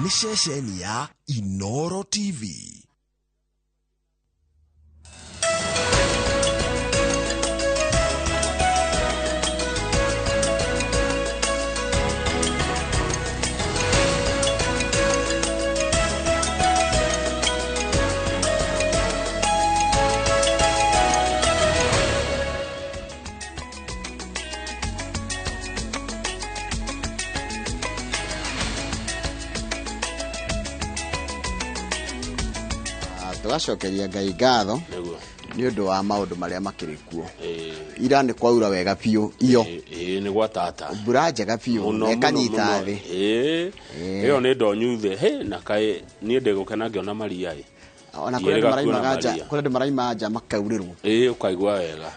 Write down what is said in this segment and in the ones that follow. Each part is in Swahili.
nĩ ceceni ya Inooro TV. Twacokeria Ngai ngatho ni undu wa maundu maria makirikuo ira ni kwaura wega piu iyo ni gwatata mbura njega piu nekanyita thi iyo ni ndonyuthe he na kai ni ndegukena ngiona maria ona kule maraima nja makaurirwo ukaigua wega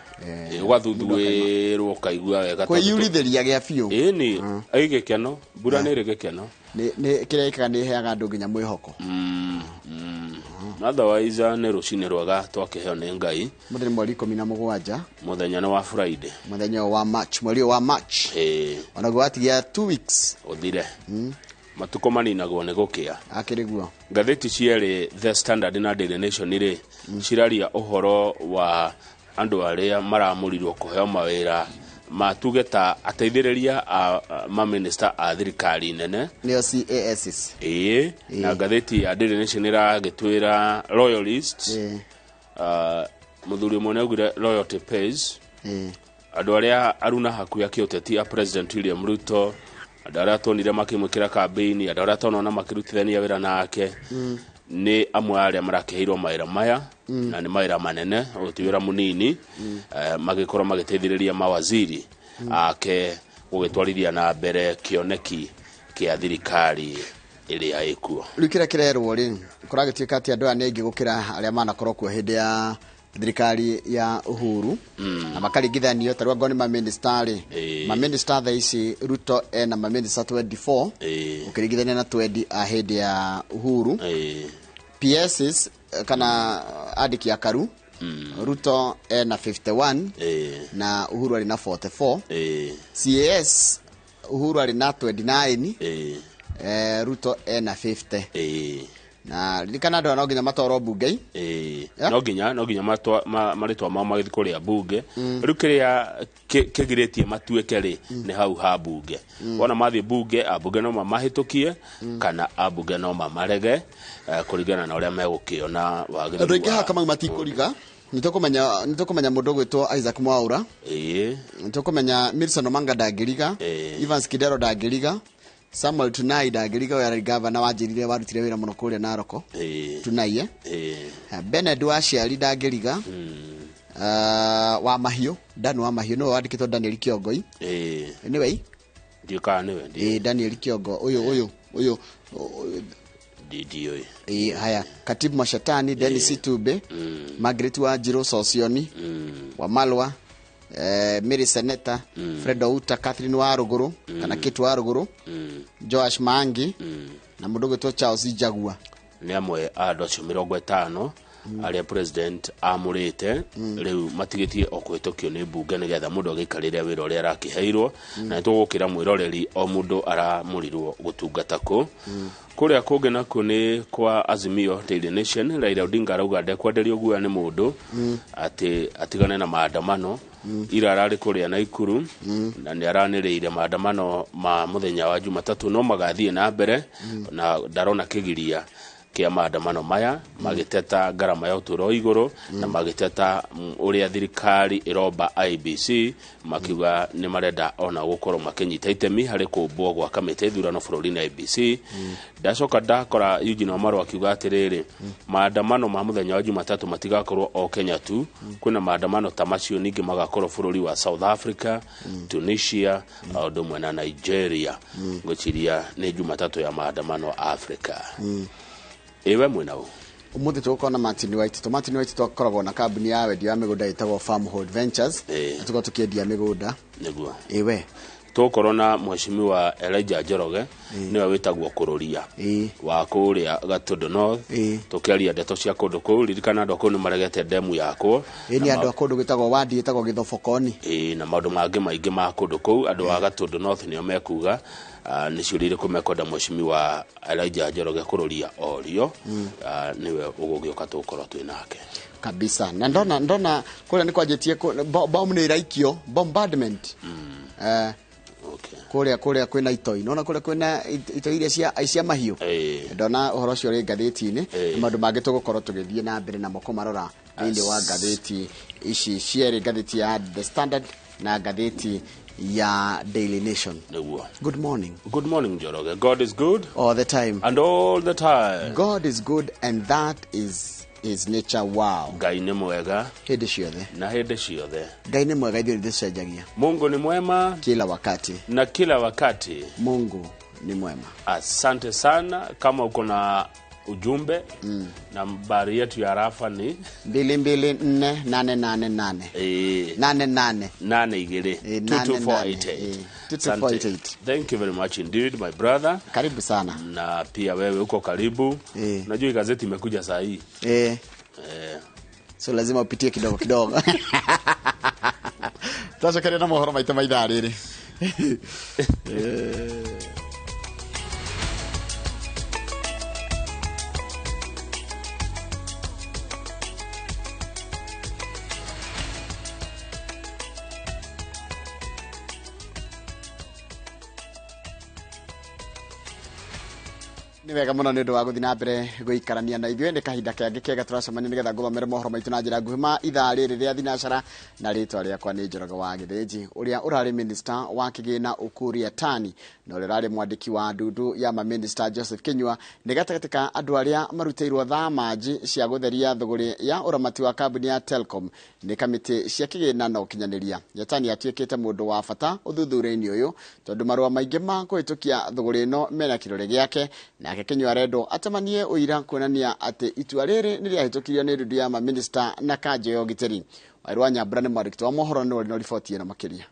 ugathuthuirwo ukaigua wega kwiyuritheria gia piu ni aigekeno mbura ni rigekeno ni kireka ni heaga andu nginya mwihoko otherwise ne rucine rwaga twakeheo ne Ngai muthenya mweri 17 muthenya na wa Friday muthenya wa March mweri wa March ona gwatigia 2 weeks uthire matuko maninagwo ne gukia akiriguo ngatheti ciere The Standard na Daily Nation ire ciraria uhoro wa andu aria maramurirwo kuheo mawira matugeta ateithĩrĩria ma minister a thirikari nene neo CAS na ngatheti ya Daily Nation ĩragĩtwĩra royalists muthuri mwe augire loyalty pays andũ arĩa aruna hakuhĩ kĩũteti a President William Ruto andũ arĩa tonire makĩmwĩkĩra campaign andũ arĩa tonona makĩrutithania wĩra nake ni amwe arĩa marakĩheirwo mawĩra maya na nĩ mawĩra manene ũtiwĩra munini magĩkorwo magĩteithĩrĩria mawaziri ake gũgĩtwarithia na mbere kĩoneki kĩa thirikari ĩrĩa ĩkuo rĩkĩra kĩrerwo rĩ kũragĩtuĩka atĩ andũ aya nĩ aingĩ gũkĩra arĩa manakorwo kuo hĩndĩ ya thirikari ya Uhuru na makaringithanio tarwa ngoni ma minister ma minister thaa ici Ruto na ma minister 24 ukiringithania na 20 a hĩndĩ ya Uhuru PSs kana andiki ya karu Ruto na 51 na Uhuru ali na 44 CAS Uhuru ali na 29 Ruto na 50 na likana ndo no nginya matoro bunge no nginya maritwa ma magithikuria bunge riu kiria kigiretie matueke ri ni hau ha bunge wona mathi bunge abunge no mamahitukie kana abunge no mamarege kuringana na uria megukiona wagithu ndu ingiha kama matikuriga nitukumenya mundu gwitwo Isaac Mwaura nitukumenya Milson Omanga ndangiriga Evans Kidero ndangiriga Samuel Tunai ndangiriga we ari governor wanjirire warutire wira muno kuria Naroko Tunai Bened Waciari ndangiriga wa Mahio Dan wa Mahio no wandikitwo Daniel Kiongoi niwe ndika niwe Daniel Kiongo uyu didio haya Katibu Mashatani Dennis Tube Margaret Wanjiru Sosioni wa Malwa Mary Seneta Fredo Uta Catherine Waruguru kana Kitu Waruguru Joash Mangi na mudogo to Charles Jagua ni amwe ando 50 aria president amurite riu matigitie okwitokio ni bunge nigetha mundu agikarire wira uria arakiheirwo na tugukira mwiroreri o mundu aramurirwo gutungata ku kuria kungi naku ni kwa Azimio Daily Nation Raila Odinga arauga ndekwenderio guoya ni mundu ati atigane na maandamano ira arari kuria Naikuru na ni araniriire maandamano ma muthenya wa Jumatatu no magathie na mbere na ndarona kigiria kia maandamano maya magiteta garama ya uturo iguru na magiteta uria thirikari iromba IBC makiuga ni marenda ona gukorwo makinyita itemi hari kumbwo gwa kamite thurano bururi na IBC ndacoka ndakora Eugene Wamalwa akiuga atiriri maandamano ma muthenya wa Jumatatu matigakorwo o Kenya tu kuna maandamano ta macio ningi magakorwo bururi wa South Africa Tunisia au na Nigeria ngochiria ni Jumatatu ya maandamano Africa ewe mwenao umuthi tukona Martin White twakoragwo na kambuni ya wendia ya migunda itagwo Farmhold Ventures tuko tukiendia migunda niguo ewe tukorwo na mheshimiwa Elijah Njoroge niwe witagwo kururia wa kuria Gatundu North tukiaria ndeto cia kundu kuu ririkana andu akuu ni maregete ndemu yakwo ni andu akundu gitagwo wadi gitagwo Githobokoni na maundu mangi maingi ma kundu kuu andu wa Gatundu North nio mekuga ni ciurire kumekonda mheshimiwa Elijah Njoroge kururia orio niwe ugugioka tukorwo twinake kabisa na ndona kule ni kwajetie bomb ni iraikio bombardment kuria kwina itoi nona kuria kwina itoi iria cia mahiu ndona uhoro cio ri ngatheti-ini maundu mangi tugukorwo tugithie na mbere na moko marora thini wa ngatheti ici cieri ngatheti ya The Standard na ngatheti ya Daily Nation. Good morning. Good morning, Njoroge. God is good all the time. And all the time. God is good and that is his nature. Wow. Ngai ni mwega hĩndĩ ciothe na hĩndĩ ciothe. Ngai ni mwega ithuĩ ndĩcenjagia. Mungu ni mwema kila wakati na kila wakati. Mungu ni mwema. Asante sana. Kama uko na ujumbe nambari yetu ya rafa ni 224888 2248. Thank you very much indeed my brother. Karibu sana. Na pia wewe uko karibu. Unajua gazeti imekuja saa hii. So lazima upitie kidogo kidogo. Tutachokelea na mohoro maita maitha rĩrĩ. Ni wega muno ni ndu wa guthi na mbere guikarania na ithuĩ ni kahinda kangi kega turacemania nigetha ngũthomere mohoro maitu na njĩra nguhĩ ma ithaa rĩrĩ rĩa thinacara na rĩtwa rĩakwa nĩ Njoroge wa Gĩthĩnji ũrĩa ũrarĩ minister wa kĩgĩna Ukur Yatani na ũrĩa ũrarĩ mwandĩki wa ndundu ya minister Joseph Kinyua nĩ gatagatĩ ka andũ arĩa marutĩirwo thamaji cia gũtheria thũgũrĩ ya ũramati wa kambuni ya Telcom nĩ kamĩtĩ cia kĩgĩna na ũkinyanĩria. Yatani atuĩkĩte mũndũ wa bata ũthuthuria-inĩ ũyũ tondũ marũa maingĩ ma kũhĩtũkia thũgũrĩ ĩno mena kĩrore gĩake na Kinyua arendo atamanie uira kuonania ati itua rĩrĩ nĩ rĩahĩtũkirio nĩ ndundu ya minister na kanjeo giteri. Wairwa Nyambura nĩ mwandĩki wa mohoro nĩ riboti ĩno makĩria.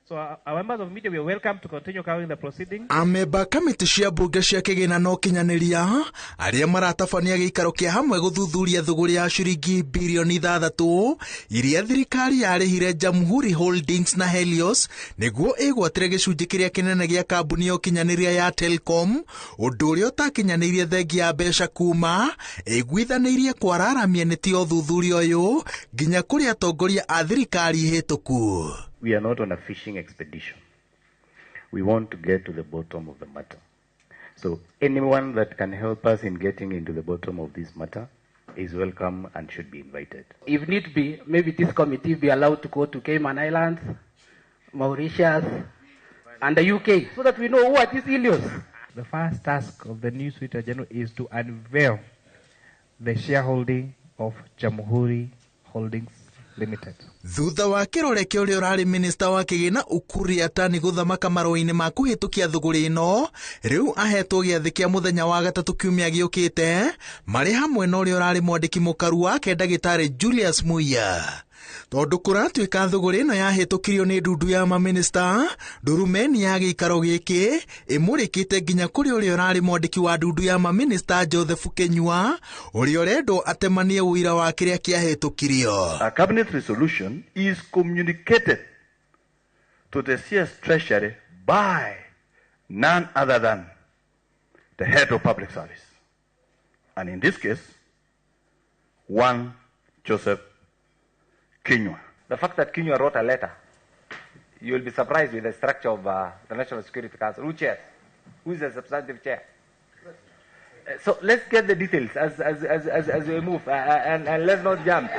So our members of media, we are welcome to continue covering the proceedings. Ameba kamiti cia bunge cia kĩgĩna no kinyanĩria arĩa maratabania gĩikaro kĩa hamwe gũthuthuria thũgũrĩ ya ciringi bilioni 6 iria thirikari yarĩhire Jamhuri Holdings na Helios nĩguo ĩgwatĩre gĩcunjĩ kĩrĩa kĩnene gĩa kambuni ya ũkinyanĩria ya Telcom, ũndũ ũrĩa ũtakinyanĩirie thengia ya mbeca kuma ĩguithanĩirie kwararamia nĩ ti ũthuthuria ũyũ nginya kũrĩ atongoria a thirikari hĩtũku. We are not on a fishing expedition. We want to get to the bottom of the matter. So anyone that can help us in getting into the bottom of this matter is welcome and should be invited. If need be, maybe this committee be allowed to go to Cayman Islands, Mauritius, and the UK, so that we know who are these Helios. The first task of the new Solicitor General is to unveil the shareholding of Jamhuri Holdings Limited. Thutha wa kĩrore kĩa ũrĩa ũrarĩ minister wa kĩgĩna Ukur Yatani gũthamaka marũa-inĩ ma kũhĩtũkia thũgũrĩ ĩno, rĩu ahetwo gĩathĩ kĩa mũthenya wa gatatũ kiumia gĩũkĩte marĩ hamwe na ũrĩa ũrarĩ mwandĩki mũkaru wake ndagĩtarĩ Julius Muia. Tondũ kũratuĩka thũgũrĩ ĩno yahĩtũkirio nĩ ndundu ya maminista, ndurumeni ya gĩikaro gĩkĩ ĩmũrĩkĩte nginya kũrĩ ũrĩa ũrarĩ mwandĩki wa ndundu ya maminista Joseph Kinyua, ũrĩa ũrendwo atemanie ũira wa kĩrĩa kĩahĩtũkirio. A cabinet resolution is communicated to the CS Treasury by none other than the head of public service. And in this case, one Joseph Kinyua. The fact that Kinyua wrote a letter, you will be surprised with the structure of the National Security Council. Who chairs? Who is the substantive chair? So let's get the details as we move, and let's not jump.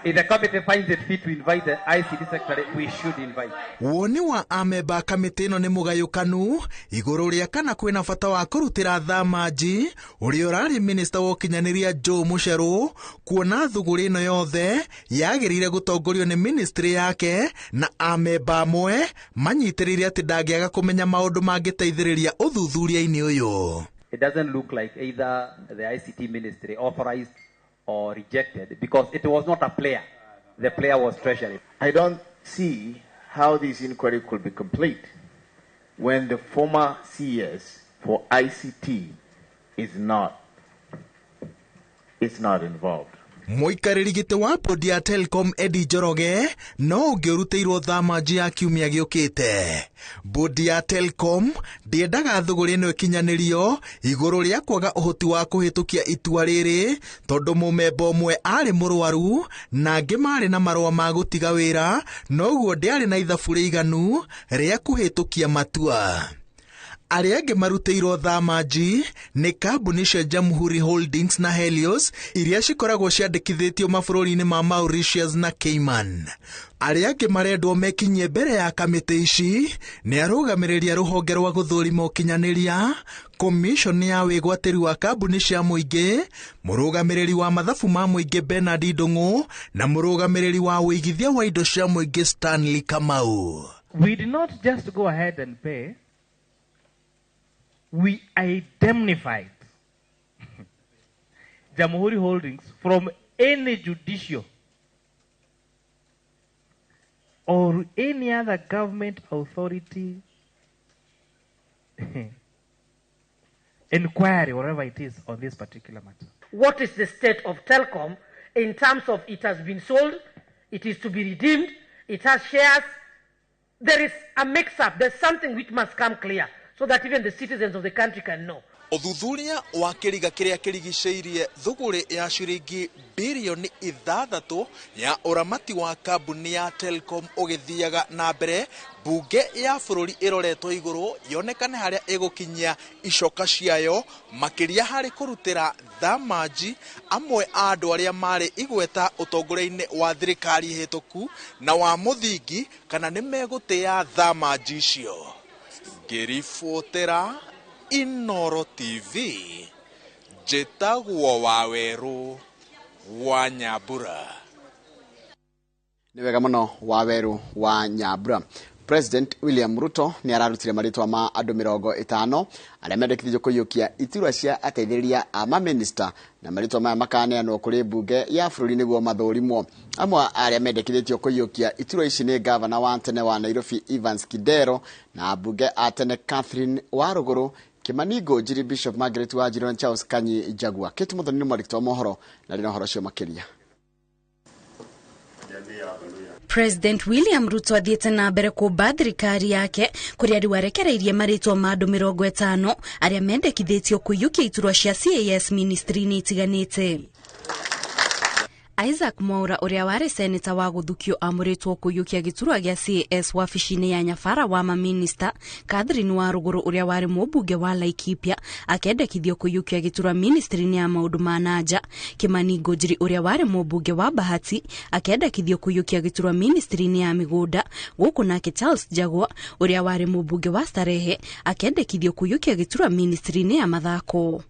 If the committee finds it fit to invite the ICT secretary, we should invite. Woni wa ameba kamĩtĩ ĩno nĩ mũgayũkanu igũrũ rĩa kana kwĩna bata wa kũrutĩra thamaji ũrĩa ũrarĩ minister wa ũkinyanĩria Joe Mucheru, kuona thũgũrĩ ĩno yothe yagĩrĩire gũtongorio nĩ ministry yake na ameba amwe manyitĩrĩire atĩ ndangĩaga kũmenya maũndũ mangĩteithĩrĩria ũthuthuria-inĩ ũyũ. It doesn't look like either the ICT ministry authorized or rejected, because it was not a player. The player was Treasury. I don't see how this inquiry could be complete when the former CS for ICT is not involved. Muikarĩri gĩtĩ wa bodi ya Telcom Eddie Njoroge no ũngĩrutĩirwo thamaji ya kiumia gĩũkĩte. Bodi ya Telcom ndĩendaga thũgũrĩ ĩno ĩkinyanĩrio igũrũ rĩa kwaga ũhoti wa kũhĩtũkia itua rĩrĩ tondũ mũmemba ũmwe arĩ mũrwaru na angĩ marĩ na marũa ma gũtiga wĩra noguo ndĩarĩ na ithabu rĩiganu rĩa kũhĩtũkia matua. Arĩa angĩ marutĩirwo thamaji nĩ kambuni cia Jamhuri Holdings na Helios iria cikoragwo ciandĩkithĩtio mabũrũri-inĩ ma Mauritius na Cayman. Arĩa angĩ marendwo mekinyie mbere ya kamĩtĩ ici nĩ arũgamĩrĩri a rũhonge rwa gũthũrima ũkinyanĩria, komishoni ya wĩgwatĩri wa kambuni cia mũingĩ, mũrũgamĩrĩri wa mathabu ma mũingĩ Bernard Ndung'u na mũrũgamĩrĩri wa ũigithia wa indo cia mũingĩ Stanley Kamau. We did not just go ahead and pay. We indemnified Jamhuri Holdings from any judicial or any other government authority inquiry, whatever it is, on this particular matter. What is the state of Telcom in terms of it has been sold, it is to be redeemed, it has shares? There is a mix-up. There's something which must come clear, so that even the citizens of the country can know. Uthuthuria wa kĩriga kĩrĩa kĩrigicĩirie thũgũrĩ ya ciringi bilioni 6 ya ũramati wa kambuni ya Telcom ũgĩthiaga na mbere, bunge ya bũrũri ĩroretwo igũrũ yonekane harĩa ĩgũkinyia icoka ciayo makĩria harĩ kũrutĩra thamaji amwe a andũ arĩa marĩ igweta ũtongoria-inĩ wa thirikari hĩtũku na wa mũthingi kana nĩ megũtĩa thamaji icio. Ngĩribotera Inoro TV, njĩtagwo Waweru wa Nyambura. Nĩ wega mũno Waweru wa Nyambura. President William Ruto nĩ ararutire marĩtwa ma andũ 50 arĩa mendekithĩtio kũiyũkia iturwa cia ateithĩrĩria a maminista, na marĩtwa maya makaneanwo kũrĩ mbunge ya bũrũri nĩguo mathũrimwo. Amwe arĩa mendekithĩtio kũiyũkia iturwa ici nĩ gavana wa tene wa Nairobi Evans Kidero na ambunge a tene Catherine Warũgũrũ, Kimani Ngũnjiri, Bishop Margaret Wanjiru na Charles Kanyi Jagua. Kĩtu Muthoni nĩ mwandĩki wa mohoro na rĩna ũhoro ũcio makĩria. President William Ruto athiĩte na mbere kũmba thirikari yake kũrĩa rĩu arekereirie marĩtwa ma andũ 50 arĩa mendekithĩtio kũiyũkia iturwa cia CAS ministry-inĩ itiganĩte. Isaac Mwaura ũrĩa warĩ seneta wa gũthukio amũrĩtwo kũiyũkia gĩturwa gĩa CAS wabici-inĩ ya nyabara wa maminista, Catherine Warũgũrũ ũrĩa warĩ mũmbunge wa Laikipia akendekithio kũiyũkia gĩturwa ministry-inĩ ya maũndũ ma nanja, Kimani Ngũnjiri ũrĩa warĩ mũmbunge wa Bahati akendekithio kũiyũkia gĩturwa ministry-inĩ ya mĩgũnda, gũkũ nake Charles Jagua ũrĩa warĩ mũmbunge wa Starehe akendekithio kũiyũkia gĩturwa ministry-inĩ ya mathako.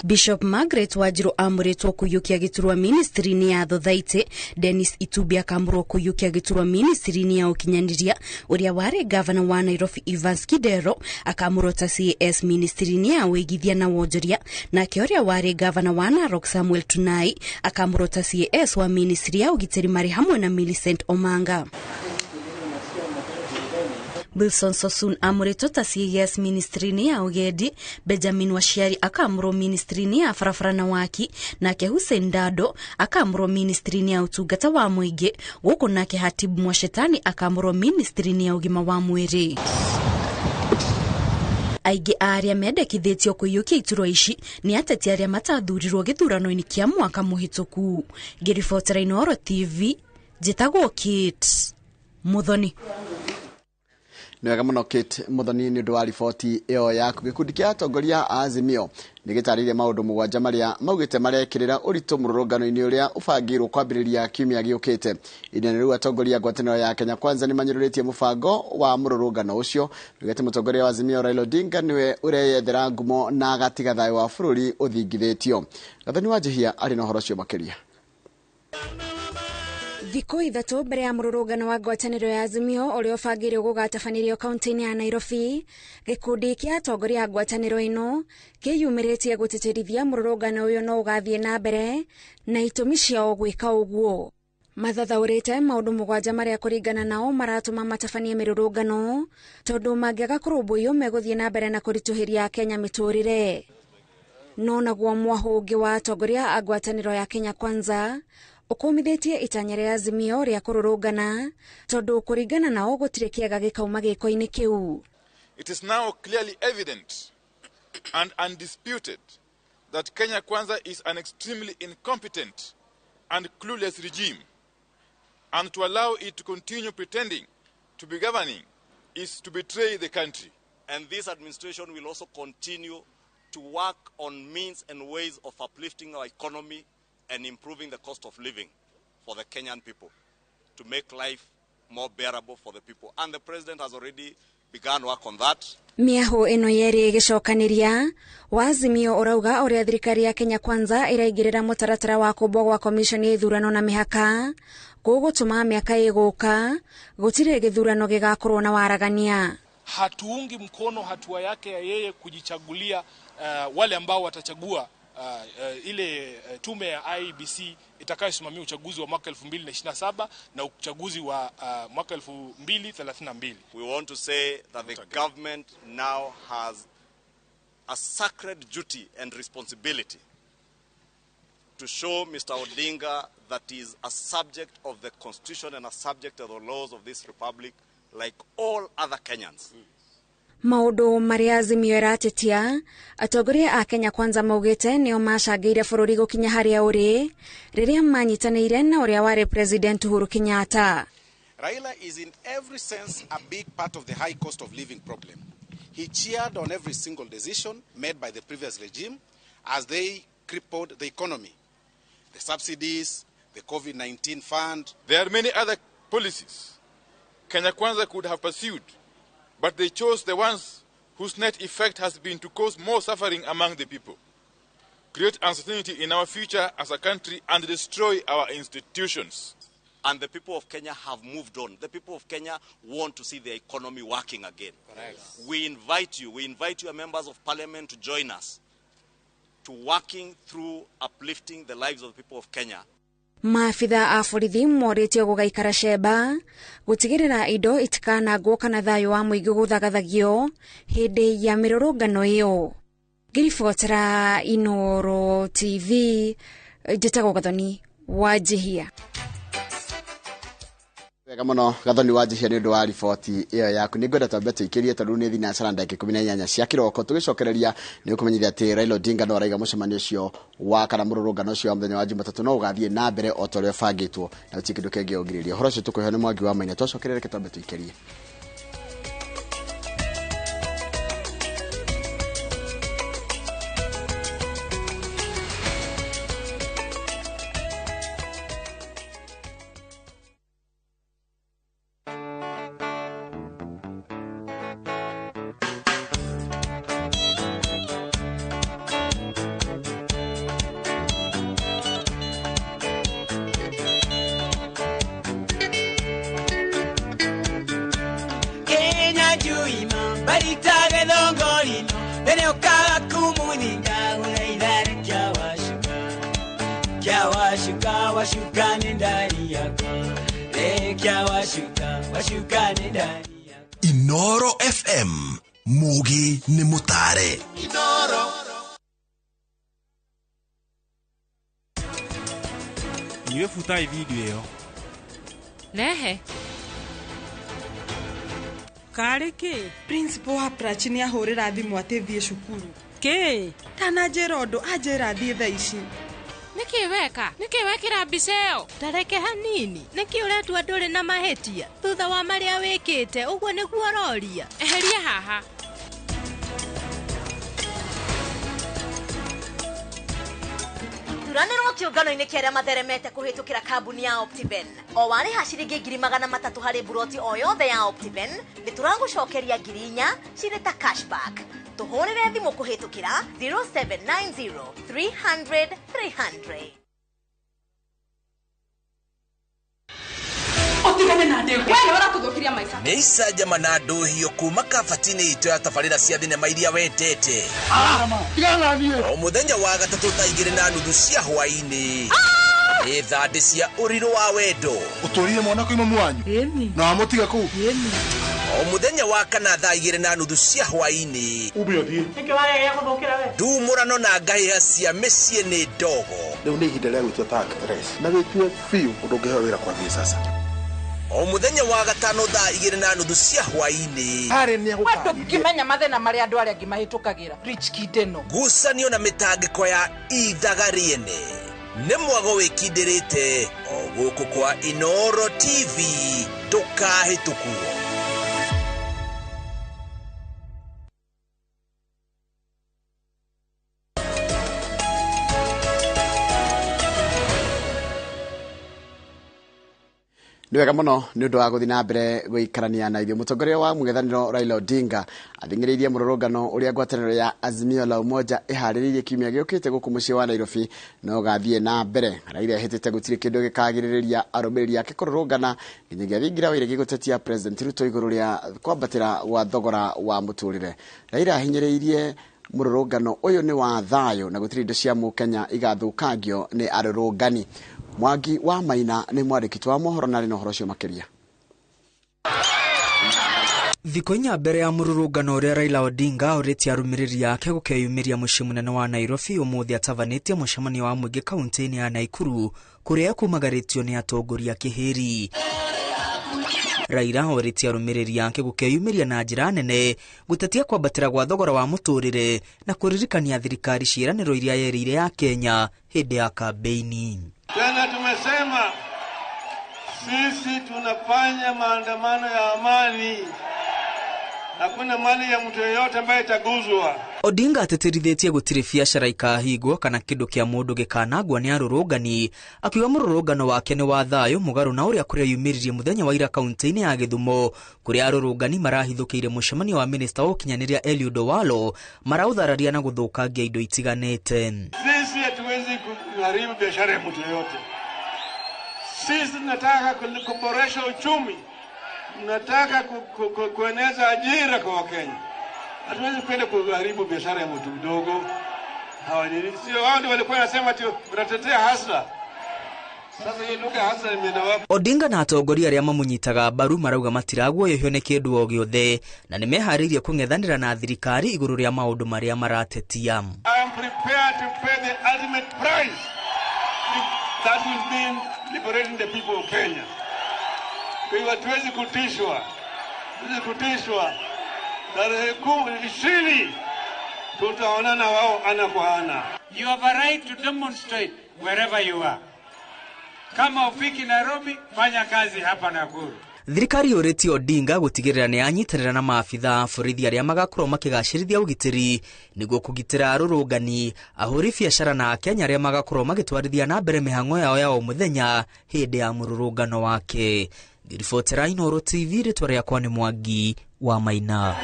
Bishop Margaret Wanjiru amũrĩtwo kũiyũkia gĩturwa ministry-inĩ ya Thothaitĩ, Dennis Itubi akamũrwo kũiyũkia gĩturwa ministry-inĩ ya ũkinyanĩria, ũrĩa warĩ gavana wa Nairobi Evans Kidero akamũrwo ta CAS ministry-inĩ ya ũigithia na wonjoria, nake ũrĩa warĩ gavana wa Narok Samuel Tunai akamũrwo ta CAS wa ministry ya ũgitĩri marĩ hamwe na Millicent Omanga. Wilson Sosun amũrĩtwo ta CAS ministry-inĩ ya ũgendi, Benjamin Waciari akamũrwo ministry-inĩ ya barabara na waki, nake Hussein Dado akamũrwo ministry-inĩ ya ũtungata wa mũingĩ, gũkũ nake Hatibu Mwashetani akamũrwo ministry-inĩ ya ũgima wa mwĩrĩ. Aingĩ arĩa mendekithĩtio kũiyũkia iturwa ici nĩ ateti arĩa matathurirwo gĩthurano-inĩ kĩa mwaka mũhĩtũku. Ngĩribotera Inoro TV, njĩtagwo Kate Muthoni. Nĩ wega mũno Kate Muthoni nĩ ũndũ wa riboti ĩyo yaku. Gĩkundi kĩa atongoria a Azimio nĩ gĩtarĩirie maũndũ 7 marĩa maugĩte marekĩrĩra ũritũ mũrũrũngano-inĩ ũrĩa ũbangĩirwo kwambĩrĩria kiumia gĩũkĩte. Ithenya rĩu atongoria ngwatanĩro ya Kenya Kwanza nĩ manyũrũrĩtie mũbango wa mũrũrũngano ũcio. Rĩgĩte mũtongoria wa Azimio Raila Odinga nĩwe ũreyethera ngumo na agatiga thayũ wa bũrũri ũthingithĩtio. Gathoni wa Njihia arĩ na ũhoro ũcio makĩria. Thikũ ithatũ mbere ya mũrũrũngano wa ngwatanĩro ya Azimio ũrĩa ũbangĩirwo gũgatabanĩrio kaunti-inĩ ya Nairobi, gĩkundi kĩa atongoria a ngwatanĩro ĩno kĩyumĩrĩtie gũtĩtĩrithia mũrũrũngano ũyũ no ũgathiĩ na mbere na itũmi ciao gwĩka ũguo. mathathaurite maundu mugwanja maria kuringana nao maratuma matabanie mirurungano tondu mangiaga kurumbuiyo meguthie na mbere na kurituhiria Kenya miturire. No naguo mwahungi wa atongoria a ngwataniro ya Kenya Kwanza ukumithitie itanya ria Azimio ria kururungana tondu kuringana nao gutire kiega gikauma giko-ini kiu. It is now clearly evident and undisputed that Kenya Kwanza is an extremely incompetent and clueless regime, and to allow it to continue pretending to be governing is to betray the country. And this administration will also continue to work on means and ways of uplifting our economy and improving the cost of living for the Kenyan people, to make life more bearable for the people. And the president has already began work on that. Miaho ino yeri gicokaniria wa Azimio urauga uria thirikari ya Kenya Kwanza iraigirira mutaratara wa kubogwa commission ya ithurano na mihaka gugutuma miaka iguka gutire githurano gigakorwo na waragania. Hatuungi mkono hatua yake ya yeye kujichagulia wale ambao watachagua ile tume ya IEBC itakayosimamia uchaguzi wa mwaka 2027 na uchaguzi wa mwaka 2032. We want to say that the government now has a sacred duty and responsibility to show Mr. Odinga that he is a subject of the constitution and a subject of the laws of this republic like all other Kenyans. Maundu maria Azimio iratetia atongoria a Kenya Kwanza maugite nio macangire bururi gukinya haria uri riria manyitaniire na uria wari President Uhuru Kenyatta. Raila is in every sense a big part of the high cost of living problem. He cheered on every single decision made by the previous regime as they crippled the economy. The subsidies, the COVID-19 fund. There are many other policies Kenya Kwanza could have pursued, but they chose the ones whose net effect has been to cause more suffering among the people, create uncertainty in our future as a country, and destroy our institutions. And the people of Kenya have moved on. The people of Kenya want to see the economy working again. Correct. We invite you, members of parliament, to join us to working through uplifting the lives of the people of Kenya. Maafitha a borithi moritio gugaikara sheba gutigirira indo itikanagwo kana thayo wa muingi guthagathagio hindi ya mirurungano iyo. Giribotera Inoro TV njitagwo Gathoni Wanjihia. Wega muno Gathoni Wanjihia ni undu wa riboti iyo yaku. Ni ngwenda twambe tuikirie tondu ni thina sara ndagika 18 cia kiroko tugicokereria ni ukumenyithia ati Raila Odinga no araiga mucemanio ucio wa kana mururungano ucio wa muthenya wa Jumatatu no ugathie na mbere o ta uria bangitwo na utikindu kengi ogiriria horo ucio tukuhe ni Mwangi wa Maina twacokerere ke twambe tuikirie. Inoro FM Mugi ni Mutare. Inoro niwe futai video yo nehe kareke principal wa prachi ni ahurira thimu atethie cukuru ke tana jerodo ajera thie tha ici Niki wekira mbiceo tareke hanini niki uretu anduri na mahetia thutha wa maria wikite uguo niguo roria eheria haha Turanirwo kiungano-ini kia aria matheremete kuhitukira kambuni ya Optiben o wari ha ciringi 300 hari buroti o yothe ya Optiben nituragucokeria 4,000 cire ta cashback tuhurire thimu kuhitukira 0790 300 300. Otigane na ndego wewe uratuthukiria maica ni icajama na nduhio kuma kabatini ito ya tabarira cia thinema iria wetete o muthenya wa gatatu ta 2:30 cia hwaini gwetha ndĩ cia ũrirũ wa wendo Ũtũrire mwana kwa imamu wanyu na wamũtiga kũu o muthenya wa kana thaa 2:30 cia hwaĩ-inĩ ndumũrano na ngahĩha cia mĩciĩ nĩ ndogo rĩu nĩ ihinda rĩa gwĩtua tag race na wĩtue biũ ũndũ ũngĩheo wĩra kwambia sasa o muthenya wa gatano thaa 2:30 cia hwaĩ-inĩ harĩ nĩ Wendo ngimenya mathĩna marĩa andũ arĩa angĩ mahĩtũkagĩra Rich Kideno ngucanio na mĩtangĩko ya ithaga rĩene nĩ mwago wĩkindĩrĩte o gũkũ kwa Inooro TV ndũkahĩtũkuo. Nĩ wega mũno nĩ ũndũ wa gũthiĩ na mbere gũikarania na ithuĩ. Mũtongoria wa mũng'ethanĩro Raila Odinga athing'ĩrĩirie mũrũrũngano ũrĩa ngwatanĩro ya Azimio la Umoja ĩharĩrĩirie kiumia gĩũkĩte gũkũ mũciĩ wa Nairobi no gathiĩ na mbere. Raila ehĩtĩte gũtirĩ kĩndũ gĩkagirĩrĩria arũmĩrĩri ake kũrũrũngana nginyagia thingira wĩrĩgĩ gũtetia President Ruto igũrũ rĩa kwambatĩra gwa thogora wa mũtũrĩre. Raila ahinyĩrĩirie mũrũrũngano ũyũ nĩ wa thayũ na gũtirĩ indo cia mũkenya igathũkangio nĩ arũrũngani. Mwangi wa Maina nĩ mwandĩki wa mohoro na rĩno horo cio makĩria. Thikũ inya mbere ya mũrũrũngano ũrĩa Raila Odinga orĩtie arũmĩrĩri yake gũkeyumĩria mũciĩ mũnene wa Nairobi ũmũthĩ atabanĩtie mũcemanio wa mũingĩ kaunti-inĩ ya Naikuru kũrĩa ekumagarĩtio nĩ atongoria kĩhĩri. Raila orĩtie arũmĩrĩri yake gũkeyumĩria na njĩra nene gũtetia kwambatĩra gwa thogora wa mũtũrĩre na kũririkania thirikari ciĩranĩro iria yerĩire ya Kenya hĩndĩ ya kampeini. Tena tumesema sisi tunafanya maandamano ya amani. Hakuna mali ya mtu yeyote ambaye itaguzwa. Odinga ateterithĩtie gũtirĩ biacara ikahingwo kana kĩndũ kĩa mũndũ gĩkanangwo nĩ arũrũngani, akiuga mũrũrũngano wake nĩ wa thayũ mũgarũ na ũrĩa kũrĩa yumĩririe mũthenya wa ira kaunti-inĩ ya Gĩthumo kũrĩa arũrũngani marahithũkĩire mũcemanio wa minista wa ũkinyanĩria Eliud Owalo maraũthararia na gũthũkangia indo itiganĩte. Sisi hatuwezi kuharibu biashara ya mtu yeyote. Sisi tunataka kuboresha uchumi. Tunataka kueneza ajira kwa Wakenya. Hatuwezi kwenda kuharibu biashara ya mtu mdogo. Sio wao ndio walikuwa wanasema ati tunatetea hasla. Sasa hiyo lugha hasla imeenda wapi? Odinga na atongoria arĩa mamunyitaga mbaru marauga matiraguoyohio nĩ kĩndũ o gĩothe na nĩ meharĩirie kũng'ethanĩra na thirikari igũrũ rĩa maũndũ marĩa maratetia. I am prepared to pay the ultimate price that will mean liberating the people of Kenya. Kwa hiyo hatuwezi kutishwa. Tarehe 20 tutaonana wao ana kwa ana. You have a right to demonstrate wherever you are. Kama ufiki Nairobi, fanya kazi hapa Nakuru. Thirikari yũrĩtie Odinga gũtigĩrĩra nĩ anyitanĩra na maabitha borithi arĩa magakorwo makĩgacĩrithia ũgitĩri nĩguo kũgitĩra arũrũngani, ahũri biacara na Akenya arĩa magakorwo magĩtwarithia na mbere mĩhang'o yao ya o mũthenya hĩndĩ ya mũrũrũngano wake. Ngĩribotera Inooro TV, rĩtwa rĩakwa nĩ Mwangi wa Maina.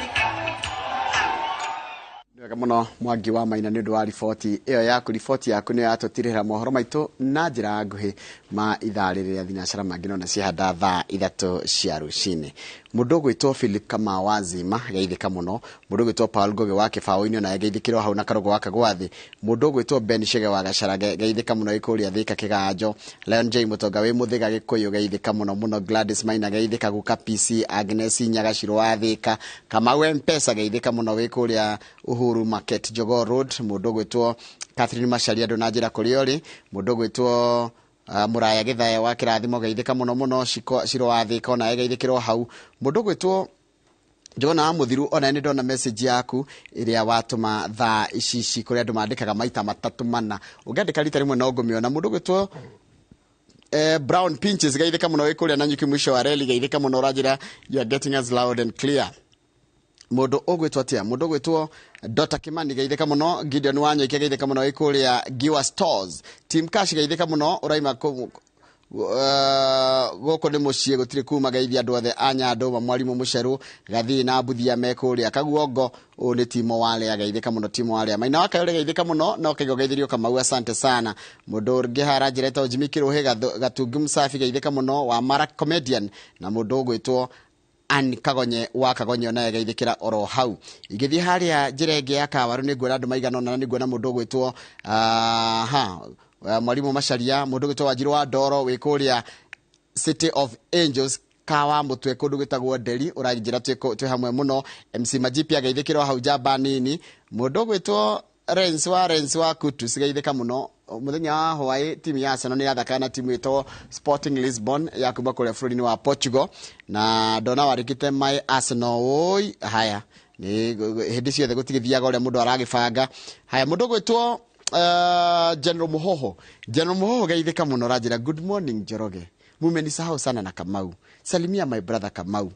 Wega mũno Mwangi wa Maina nĩ ũndũ wa riboti ĩyo yaku. Riboti yaku nĩ yatũtirĩra mohoro maitũ na njĩra nguhĩ ma ithaa rĩrĩa thinacara mangĩ nona ciahanda thaa 3 cia rũcinĩ. Mũndũ ũgwĩtwo Philip Kamau wa Zima geithĩka mũno. Mũndũ ũgwĩtwo Paul Ngoge wa Kĩbaũ-inĩ na geithĩkĩrwo hau na karogo waka gwathĩ. Mũndũ ũgwĩtwo Ben Shege wa Gacara geithĩka mũno ikũria Thika Kĩganjo. Lion J Mũtonga wĩ Mũthĩga Gĩkũyũ geithĩka mũno. Gladys Maina geithĩka Guka PC. Agnes Nyagaciro wa Thika. Kamau M-Pesa geithĩka mũno wĩ kũrĩa Uhuru Market Jogoo Road. Mũndũ ũgwĩtwo Catherine Macharia andũ na njĩra kũrĩa ũrĩ. Mũndũ ũgwĩtwo Muraya Gĩthaya wa Kĩrathimo geithĩka mũno. Ciro wa Thika ona geithĩkĩrwo hau. Mũndũ ũgwĩtwo Jona Mũthiru ona nĩ ndona message yaku ĩrĩa watũma thaa ici kũrĩa andũ mandĩkaga maita 3 mana. Ũngĩandĩka rita rĩmwe no ngũmĩona. Mũndũ ũgwĩtwo Brown Pinches geithĩka mũno wĩ kũrĩa Nanyuki mwisho wa reli geithĩka mũno ũranjĩra you are getting us loud and clear. Mũndũ ũgwĩtwo atia? Mũndũ ũgwĩtwo Dr. Kimani geithĩka mũno. Gideon Wanyoike geithĩka mũno wĩ kũrĩa Giwa Stores. Team Cash geithĩka mũno ũraima gũkũ nĩ mũciĩ gũtirĩ kuma geithia andũ othe Anyandũ Mwarimũ Mũcerũ Gathii na Mbuthia mekũrĩa Kaguongo. Ũũ nĩ Timo Wale geithĩka mũno. Timo Wale Maina waka ũrĩa geithĩka mũno no kaigo geithĩrio Kamau asante sana. Mũndũ ũngĩ hara njĩreta Jimmy Kĩrũhĩ Gatungi Msafi geithĩka mũno wa Marak Comedian na mũndũ ũgwĩtwo Ann Kagonye wa Kagonye na geithĩkĩra oro hau. Igĩthiĩ harĩa njĩra ĩngĩ ya Kawaru nĩ nguona andũ maigana na nĩ nguona mũndũ ũgwĩtwo mwalimu Macharia mundu gwitwo Wanjiru wa Ndoro wikuria City of Angels kawa mutwe kundu gwitagwo Nderi uraginjira twi hamwe muno MC Majipi ageithikirwo hau jamba nini mundu gwitwo Renz wa Kutu sigeithika muno muthenya wa hwaĩ timu ya Arsenal ni yathaka na timu ito Sporting Lisbon ya kuma kule bũrũri-inĩ wa Portugal na ndona warikite my Arsenal oi haya ni hindi ciothe gutigithiaga uria mundu aragibanga haya mundu gwitwo General Muhoho geithika muno rajira good morning Njoroge mumenisahau sana na Kamau salimia my brother Kamau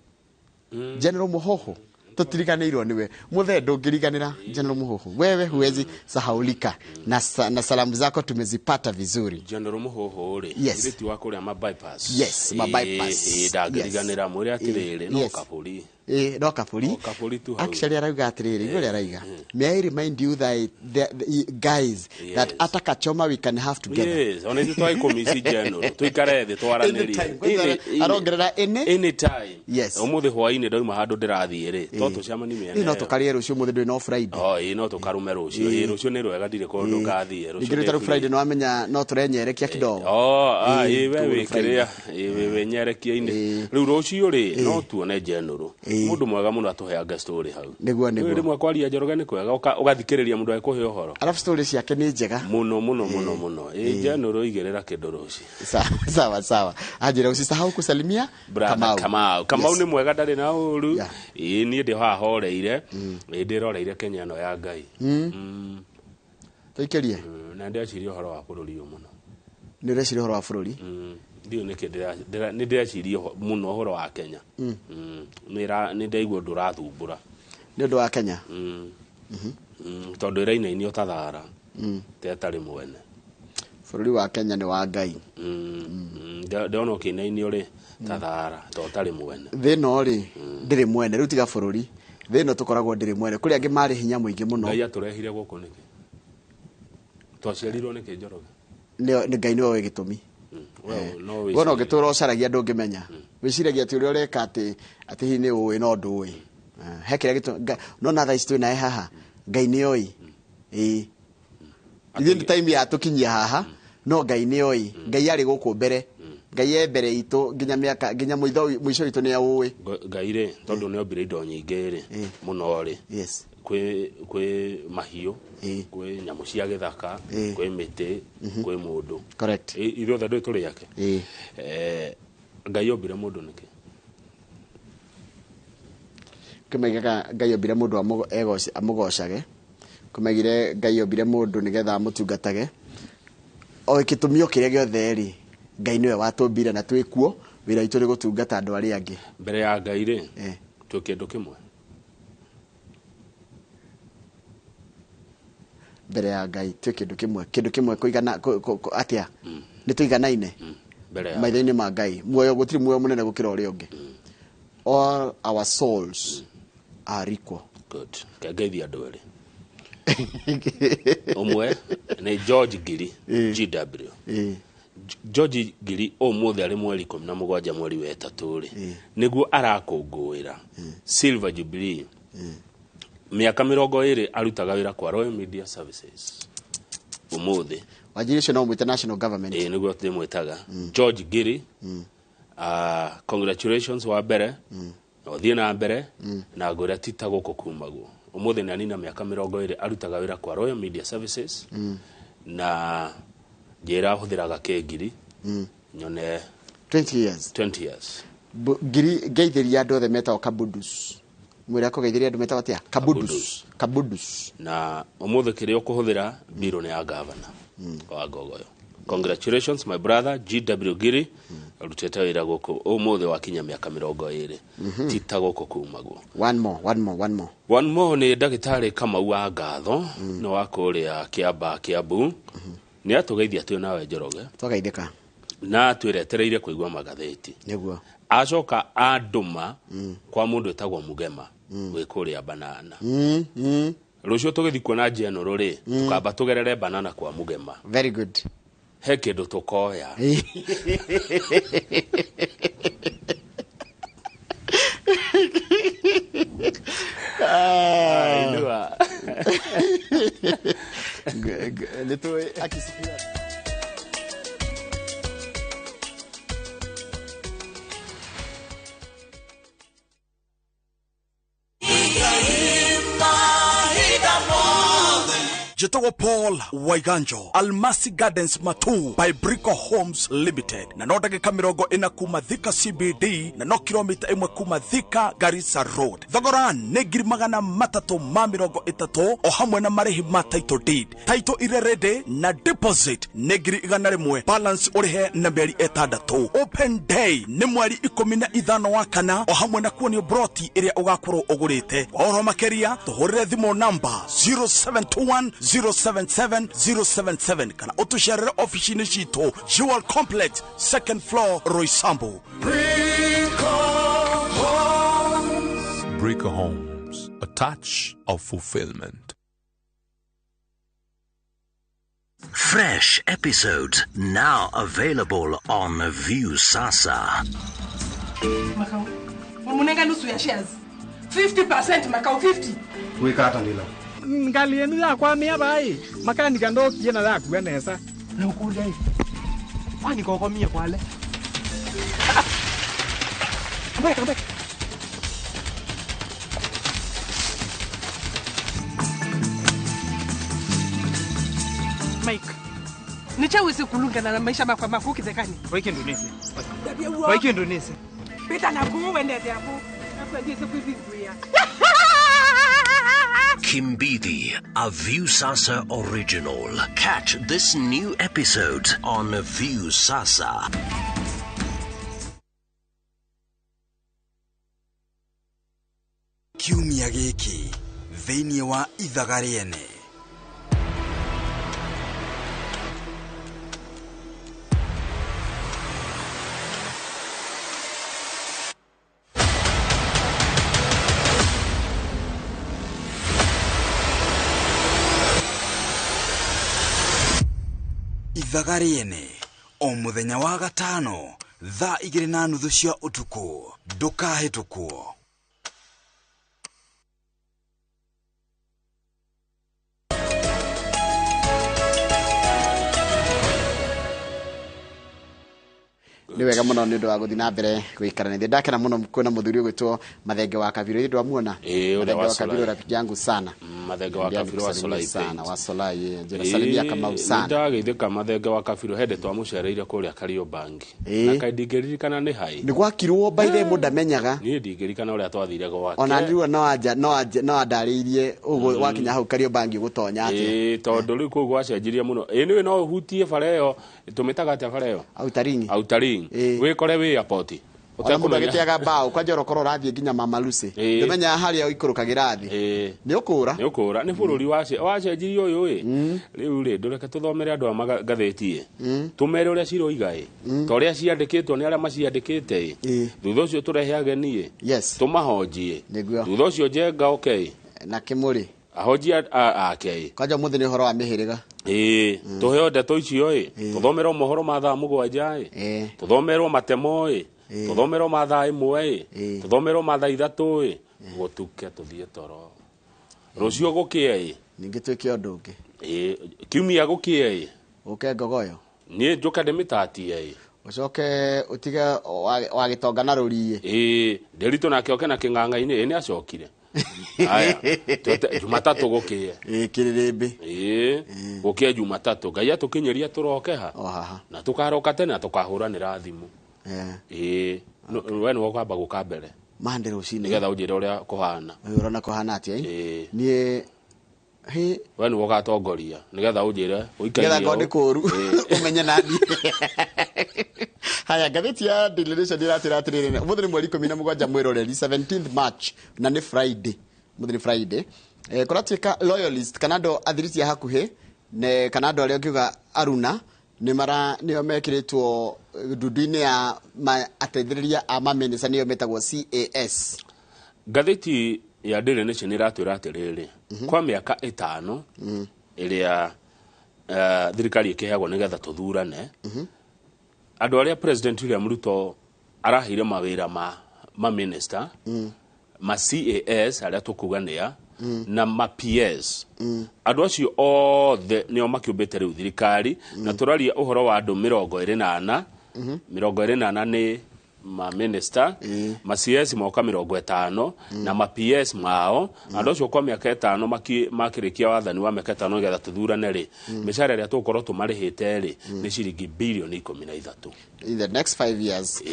General Muhoho tutiriganirwo niwe muthe ndungiriganira General Muhoho wewe huwezi sahaulika na salamu zako tumezipata vizuri General Muhoho ri iriti wako ria ma bypass ndangiriganira muri atiriri no kaburi no kaburi actually arauga atiriri gure araiga may I remind you that guys that ataka choma we can have together yes on it twai komisi General tuikare thi twaraniri arongerera anytime yes umuthi hwaini ndauma handu ndirathie ri to tucamani mene no tukarie rucio muthi ndwi no Friday no tukarume rucio rucio ni rwega ndire kondu ngathie rucio ni Friday no amenya no turenyerekia kidogo we wikiria we nyerekia ine riu rucio ri no tuone General mundu mwega muno atuheanga story hau niguo rimwe kwaria Njoroge ni kwega ugathikiriria mundu akuhe uhoro alafu story ciake ni njega muno General igerera kindu ruci sawa ajira usisahau kusalimia Kamau ni mwega ndari na uru ni ndi hahoreire ndiroreire Kenya no ya Ngai tuikerie na ndiaciria uhoro wa bururi muno ni ureciria uhoro wa bururi ndio ni ndiraciria muno uhoro wa Kenya ni ndaigua ndurathumbura ni ndu wa Kenya tondu iraina-ini utathara tetari mwene bururi wa Kenya ni wa Ngai ndona kina-ini uri tathara totari mwene thino ri ndiri mwene riu tiga bururi thino tukoragwo ndiri mwene kuri angi mari hinya muingi muno Ngai aturehire guku niki twaciarirwo niki Njoroge ni Ngai niwe gitumi wono gitura ucaragia ndungimenya wiciragia ati uria ureka ati hi ni uwi no nduwi hekira gitu no na tha istu na haha Ngai ni oi ithin time ya tukinyia haha no Ngai ni oi Ngai ari guku mbere Ngai ebere itu nginya muico itu ni uwi Ngai ri tondu ni ombire indo nyingi ri muno ri yes kwi mahiu kwi nyamu cia githaka kwi miti kwi mundu correct ithuothe ndu turi yake Ngai ombire mundu niki kumegeka Ngai ombire mundu amugocage kumegire Ngai ombire mundu nigetha amutungatage o kitumio kiria giothe ri Ngai niwe watumbire na twikuo wira itu ni gutungata andu ari angi mbere ya Ngai ri twi kindu kimwe mbere ya Ngai twi kindu kimwe kuigana atia ni tuiganaine maitho-ini ma Ngai muoyo gutiri muoyo munene gukira uria ungi all our souls are equal good kageithia andu eri umwe ni George Giri GW George Giri umuthi ari mweri 17 mweri wa 3 ri niguo arakungũira Silver Jubilee miaka 20 arutaga wira kwa Royal Media Services umuthi Wanjiru no international government niguo twimwitaga George Giri congratulations wa mbere othie na mbere na ngũria tita guku kumaguo umuthi na nina miaka 20 arutaga wira kwa Royal Media Services na njira huthiraga kengiri nyone 20 years Giri geithiria andu othe metao kabudus mwira ko geithiria andu metao atia kabudus na umuthi kiria ukuhuthira biro ni ya governor wa Gogoyo congratulations my brother GW Giri arutete wira guku umuthi wakinya miaka 20 tita guku kumaguo one more ni ndagitari Kamau wa Ngatho no wakuria Kiambu ni atugeithia tu nawe Njoroge tugeithika na twiretereire kuigwa magatheti niguo acoka anduma kwa mundu etagwo Mugema wikuria Banana rucio tugithi kuona General ri tukamba tugerere Banana kwa Mugema very good he kindu tukoya Nitoi akisikia Jetogo Paul Waiganjo, Almasi Gardens Matu by Brico Homes Limited. Na no dagika mirongo ina kuma Thika CBD na no kilomita imwe kuma Thika Garissa Road. Thogora nĩ ngiri magana matatũ ma mĩrongo ĩtatũ o hamwe na marĩhi ma title deed. Title ire ready na deposit nĩ ngiri igana rĩmwe. Balance ũrĩhe na mĩeri ĩtandatũ. Open day nĩ mweri 15 wa kana o hamwe na kuonio broti ĩrĩa ũgakorwo ũgũrĩte. Oro makĩria tũhũrĩre thimũ namba 0721 077 077 kana ũtũcerere ofici-inĩ citũ Jewel Complex, 2nd floor, Roysambu. Brico Homes, a touch of fulfillment. Fresh episodes now available on Viusasa. Makao. Munenga nusu ya shares. 50% Makao 50. Weka hata ndila. Ngalieni la kwa mia bai. Makani kando kiena la kuenesa. Na ukuja hivi. Kwani kwa mia kwale. Mbeka. Mike. Nichawisi kulunga na maisha mafuki zekani. Waiki Indonesia. Waiki Indonesia. Pita na kuwende hapo. Hapa ndiye kuvizuia. Kimbidi, a Viusasa original. Catch this new episode on Viusasa. Kiumia giki thĩinĩ wa ithaga rĩene. Ithaga rĩene o mũthenya wa gatano thaa 2:30 cia ũtukũ. Ndũkahĩtũkwo. Ni wega muno ni ndu wa guthi na mbere gwikarania ndakena muno kwina muthuri gwitwo Mathenge wa Kabiro ndu amuona Mathenge wa Kabiro rafiki yangu sana Mathenge wa Kabiro wa Solai sana wa Solai njira salimia kama sana ndageithika Mathenge wa Kabiro hende twamucereire kuria Kariobangi na kaindingiririkana ni hai ni gwakirwo by the muda menyaga ni ndigirikana uria twathire gwake ona ndiwa no andariirie ugo wakinya hau Kariobangi gutonya ati tondu riu kugo acenjirie muno ni no hutie fareo tumitaga ati fareo Autaringi wikore wi airport utakugetiaga bao kwa joro korora athie nginya Mama Lucy ndimenya haria ikurukagira thi ni ukura ni bururi wacenjirie uyu riu ndureke tuthomere andu magatheti tumere uria ciroiga toria ciandikitwo ni aria maciandikite thutha ucio turehe ageni tumahonjie thutha ucio njenga na kimuri ahojia ake kwaja muthi ni horo wa mihiriga tuheo ndeto icio tuthomerwo mohoro ma thaa mugwanja tuthomerwo matemo tuthomerwo ma thaa imwe tuthomerwo ma thaa ithatu gutuke tuthie toro rucio gukie ningi twike undu ungi kiumia gukie uke ngogoyo ni njuka ndimitatie ucoke utiga wagitonga na rurie nderito nake oke na king'ang'a-ini ni acokire aya Jumatatu gukie kiririmbi gukie Jumatatu Ngai atukinyeria turokeha na tukaroka tena tukahuranira thimu we ni kwamba guka mbere mande rucini nigetha unjire uria kuhana urona kuhana atia nie we ni ugatongoria nigetha unjire uikaire nigetha ngode kuru umenye nani haya gatheti ya Daily Nation iratira atirire umuthi ni mweri 17 mwiroreri 17th March na ni Friday umuthi ni Friday kuratuika loyalist kanado athiriti ya hakuhe ne kanado aria ngiuga Aruna nio mekiritwo ndudu-ini ya ateithĩrĩria a maminista nio metagwo CAS. Gatheti ya Daily Nation iratwira atiriri kwa miaka 5 iria thirikari ikiheagwo nigetha tuthurane andu aria President William Ruto arahire mawira ma minister ma CAS aria tukugania na ma PS andu acio othe nio makiumbite riu thirikari na turaria uhoro wa andu 24 24 ni ma minister ma CS moka 50 na ma PS mao ando cio kwa miaka 5 makirikia wathani wa miaka 5 getha tuthurane ri mishara ria tukorwo tumarihite ri ni ciringi bilioni 13 in the next 5 years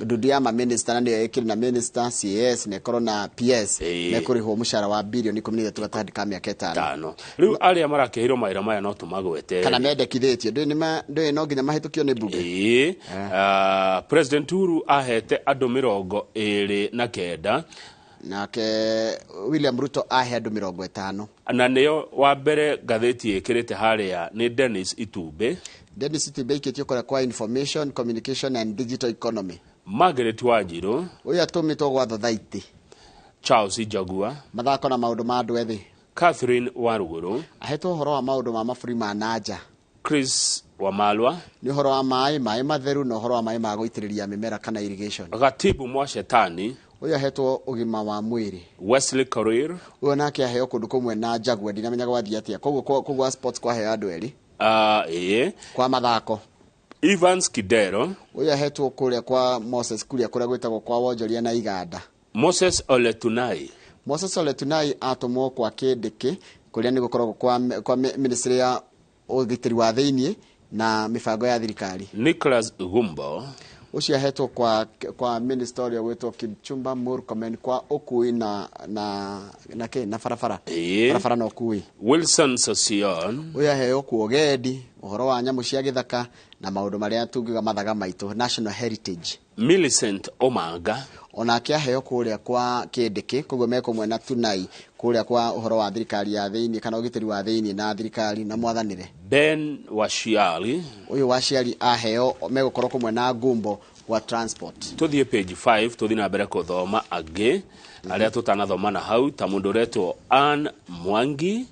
dudia ma minister na ekiri na minister CS ne corona PS ne kuriho mushara wa bilioni 13 gatandika miaka 5 riu aria marakehiro maira maya no tumagwete kana mendekithitio ndui no nginya mahitukio ni bunge President Uhuru ahete andu 29 nake William Ruto ahe andu 50 na niyo wa mbere gatheti ikirite haria ni Dennis Itumbe ikitio kwa information communication and digital economy Margaret Wanjiru uya tumitwo gwa thothaiti Charles Jagua mathako na maundu ma andu ethi Catherine Waruguru ahetwo horo wa maundu ma maburi ma nanja Chris Wamalwa ni horo wa mai matheru na horo wa mai ma guitiriria mimera kana irrigation Gatibu Mwashetani uya hetwo ugima wa mwiri Wesley Korir uyo nake aheo kundu kumwe na Jagua ndinamenya gwathia atia koguo sports kwa heo andu eri kwa mathako Evans Kidero uya hetwo kuria kwa Moses kuria gwitagwo kwa Wonjoria na Iganda Moses Oletunai atomwo kwa Kindiki kuria ni gukorwo kwa ministry ya ugitiri wa thiini na mifango ya thirikari Nicholas Gumbo ucio ahetwo kwa ministry ya gwitwo Kipchumba Murkomen kwa ukui na barabara na ukui Wilson Sosion uya heo kuogedi uhoro wa nyamu cia githaka na maundu maria tungiga mathaga maitu national heritage Millicent Omanga onake aheo kuria kwa Kindiki koguo meko mwena Tunai kuria kwa uhoro wa thirikari ya thiini kana ugitiri wa thiini na thirikari na mwathanire Ben Washiali uyu Washiali aheo megukorwo kumwe na Gumbo wa transport tuthie page 5 tuthi na mbere kuthoma agi aria tutanathoma na hau ta mundu retwo Ann Mwangi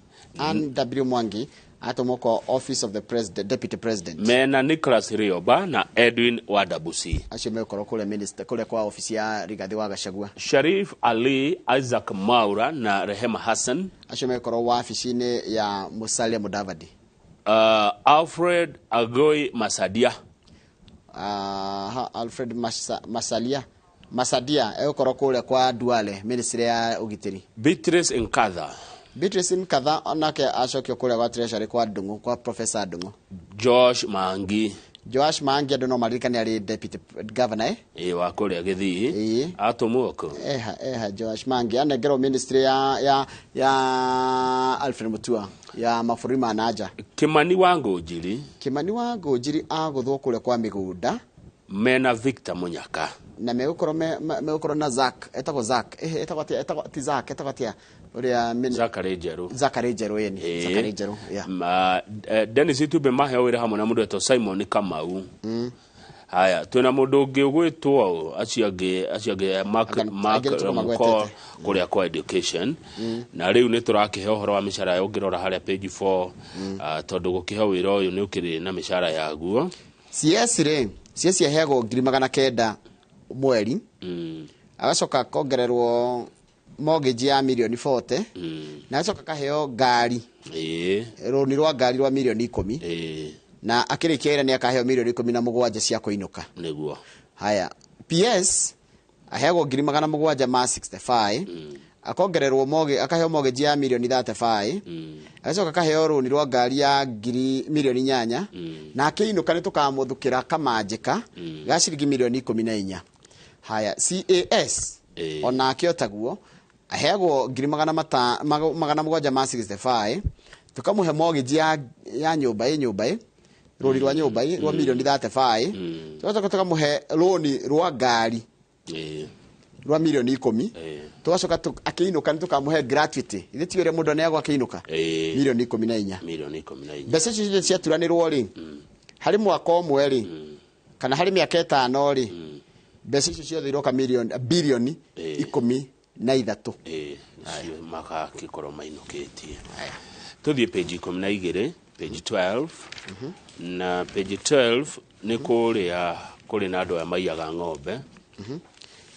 W Mwangi atomoko office of the president deputy president mena Nicholas Rioba na Edwin Wadabusi acio mekorwo kule minister kule kwa ofisi ya Rigathi wa Gachagua Sharif Ali Isaac Maura na Rehema Hassan acio mekorwo wa ofisini ya Musalia Mudavadi Alfred Agoi Masadia Alfred Masadia ekorwo kule kwa Duale ministry ya ugitiri Beatrice Nkatha onake acokio kule kwa treasury kwa Ndungu kwa professor Ndungu Josh Mangi andu no maririkane ari deputy governor wa kuria Githii atomwoko Josh Mangi anegero ministry ya Alfred Mutua ya mafuri manager Kimani wa Ngujiri aguthwo kule kwa migunda mena Victor Munyaka na megukorwo na Zack etagwo tia uria Zakari Jeru Dennis Itumbe maheo wira hamwe na mundu eto Simon Kamau haya twina mundu ungi ugwitwo aciange Mark kuria kwa education na riu ni turakihe uhoro wa mishara ya ungirora haria page 4 tondu gukihe wira uyu ni ukiri na mishara ya guo CS ahego 900 mweri agacoka kongererwo mortgage ya milioni 40 na agacoka kaheo ngari roni rwa ngari rwa milioni 10 na akirikia ira ni akaheo milioni 17 cia kuinuka niguo haya PS ahego 765 akongererwo akaheo mortgage ya milioni 35 agacoka kaheo roni rwa ngari ya milioni 8 na akiinuka ni tukamuthukira kamanjika ga ciringi milioni 14 haya CAS ona akiotaguo aheagwo 765 tukamuhe mortgage ya nyumba roni rwa nyumba rwa milioni 35 tukamuhe roni rwa ngari rwa milioni 10 tugacoka akiinuka ni tukamuhe gratuity ithe tiwere mundu neagwa akiinuka milioni 14 mbeca icio ciaturanirwo ri hari mwaka omwe ri kana hari miaka 5 ri mbeca icio ciothe iroka bilioni 13 cio magakikorwo mainukitie tuthie page 12 page 12 na page 12 ni kuri na andu amaiyaga ng'ombe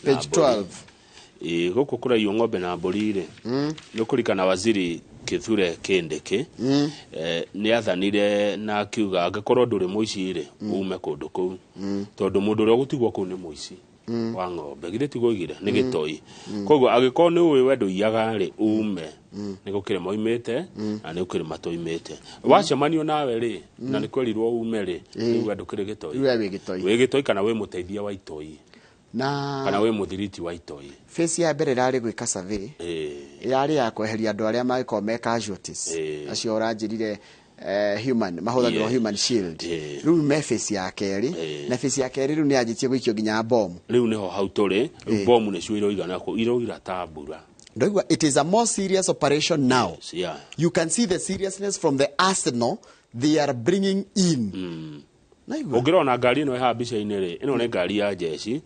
page 12 guku kuraiywo ng'ombe na mburi ri ni kurikana waziri Kithure Kindiki ni athanire na akiuga angikorwo nduri muici ri ume kundu kuu tondu mundu uria gutigwo kuu ni muici wa ng'ombe githĩ tigũigire nĩ gĩtoi koguo agĩkorwo nĩ ũĩ wendo iaga rĩ ume nĩ gũkĩrĩma oimĩte na nĩ gũkĩrĩma toimĩte wacemanio nawe rĩ na nĩ kwerirwo ume rĩ rĩu wendo kĩrĩ gĩtoi wĩ gĩtoi kana wĩ mũteithia wa itoi na kana wĩ mũthiriti wa itoi face ya mbere rarĩ gwĩka survey yarĩ ya kweheria andũ arĩa magĩkorwo me casualties acio ũranjĩrire mahũthagĩrwo human shield rĩu me face ya kerĩ na face ya kerĩ rĩu nĩ yanjĩtie gũikio nginya bomu rĩu nĩho hau tũrĩ bomu nĩcio iroiga nako iroira ta mbura. It is a more serious operation now. Yes, yeah. You can see the seriousness from the arsenal they are bringing in. Ũngĩrona ngari ĩno ĩha mbica-inĩ rĩ ĩno nĩ ngari ya jeshi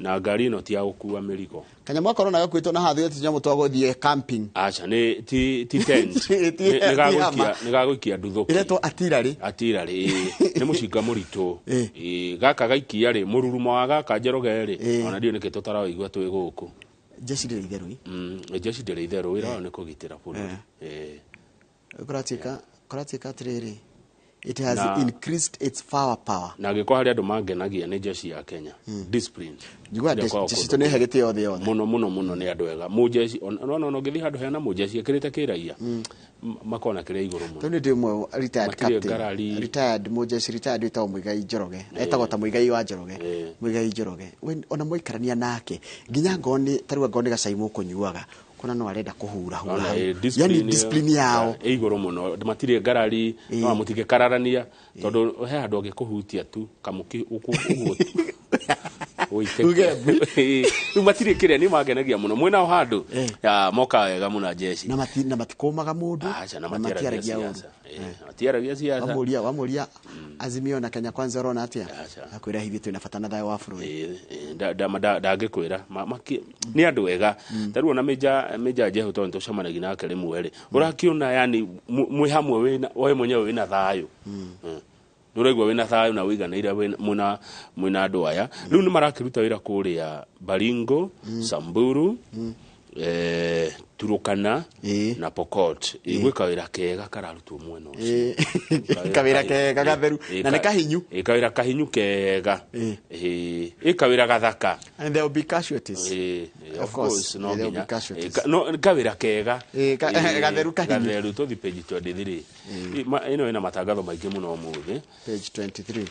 na ngari ĩno ti ya gũkua mĩrigo. Kanyamũ akorwo gakwĩtwo na hathio ti nyamũ twagũthiĩ camping. Acha nĩ ti tent. Nĩ gagũikia nduthũki. Iretwo atirarĩ. Nĩ mũcinga mũritũ. Gaka gaikia rĩ mũruruma wa gaka Njoroge rĩ ona ndio nĩkĩ tũtaraigua twĩ gũkũ. Jeshi ndĩrĩ itherũ. Jeshi ndĩrĩ itherũ wĩra wao nĩ kũgitĩra bũrũri. Kũratĩka atĩrĩrĩ. It has increased its power. Na gĩko harĩ andũ mangenagia nĩ jeshi ya Kenya. Discipline. Njigua jeshi tũnĩ hegete yothe. Mũno nĩ andũ ega. Mũjeshi ona ũngĩthiĩ handũ hena mũjeshi ekĩrĩte kĩraia. Makona kĩrĩa igũrũ mũno. Tũnĩ ndĩmwe retired captain. Retired mũjeshi retired wĩtagwo Muigai Njoroge. Etagwo ta Muigai wa Njoroge. Muigai Njoroge. Ona mũikarania nake. Nginya ngoni tarua ngoni gacai mũkũnyuaga. Kuna no arenda kuhura yani discipline yao igoro muno matirĩ ngarari no mutige kararania tondu he andu angikuhutia tu kamuki uguo matirĩ kĩrĩa nĩ mangenagia muno mwena handu ya moka wega muno jeshi na matikomaga mundu na matiaragia siasa wamuria Azimio na Kenya Kwanza rona atia akwira hivi tu inafatana thayo wa bũrũri ndangĩkwĩra nĩ andũ wega tarũ na meja jeho tonto shamanagi nake rĩmwe rĩ ũrakiona yani mwe hamwe wewe mwenyewe wina thayo nũraigua wina thayo na ũiganĩire mwina andũ aya rĩu nĩ marakiruta wĩra kũrĩa Baringo Samburu Turukana na Pokot igwĩka wĩra kega kararutwo mwena ũcio kawĩra kega gatheru na nĩ kahinyu kawĩra kahinyu kega kawĩra gathaka and there will be casualties of course no nginya no kawĩra kega gatheru gatheru to page 23 ĩno ĩna matangatho maingĩ mũno ũmũthĩ page 23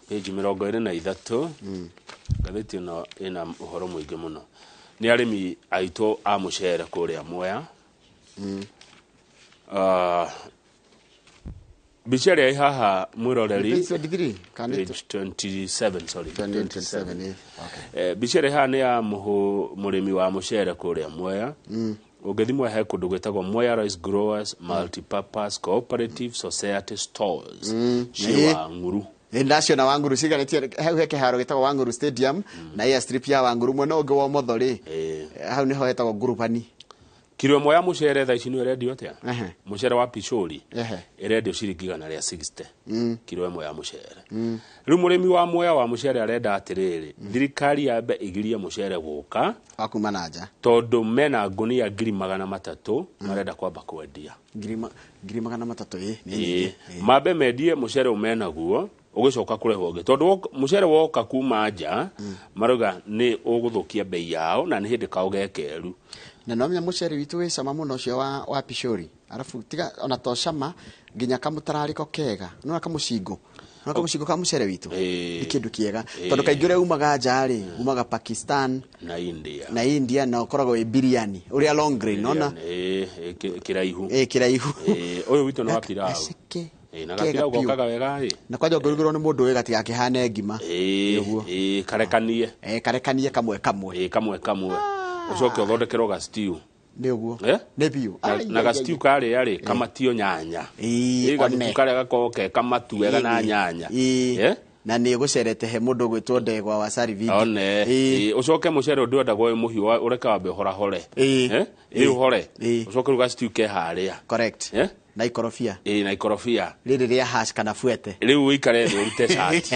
page 23 gatheti ĩno ĩna ũhoro mũingĩ mũno ni arimi aito a mucere kuria Mwea bicere haha mwiroreri page 27 sorry 27 okay bicere haha ni ya murimi wa mucere kuria Mwea ugethimwe he kundu gwetagwo Mwea Rice Growers Multipurpose Cooperative Society Stores ciwa nguru Ndacio na Wanguru ciganetie hau heke haro gitagwo Wanguru Stadium na ya strip ya Wanguru mwena ũngĩ wa Mothori hau niho hetagwo Ngurupani kilo ĩmwe ya mucere thaa ici nĩ ũrendio atĩa mucere wa Pishori ĩrendio ciringi 160 kilo ĩmwe ya mucere rĩu mũrĩmi wa Mwea wa mucere arenda atĩrĩrĩ thirikari yambe igirie mucere gũka akuma nanja tondũ mena ngunia 300 marenda kwamba kwendia 300 mambe mendie mucere umenaguo ugicoka kurehwo ngi tondu mucere woka kuma nja maruga ni uguthukia bei yao na ni hindi kaugekeru na nomya mucere witu wi cama muno cio wa Pishori arafu tiga ona to cama nginya kamutarariko kega no kamucingo no kamucingo ka mucere witu ikindu kiega tondu kaingĩ ũrĩa umaga njari umaga Pakistan na India na ukoragwo wi biryani uria long grain ona kiraihu kiraihu uyu witu no apirao na gatira gokaga wega na kwaje ngorugiro ni mundu wega tiga kihane ngima niguo karekanie kamwe ucoke uthondekerwo ga stew niguo ne biu na ga stew kare yari kamatio nyanya kare gakoke kamatu wega na nyanya na ni gucerete he mundu gwitwo Ndegwa wa Sarivigi ucoke mucere ndwenda gwe muhiu ureka wambe hore hore ucoke ruga stew ke haria correct na ikorofia na ikorofia riri ria hash kana fuete riu uikare thi urute shati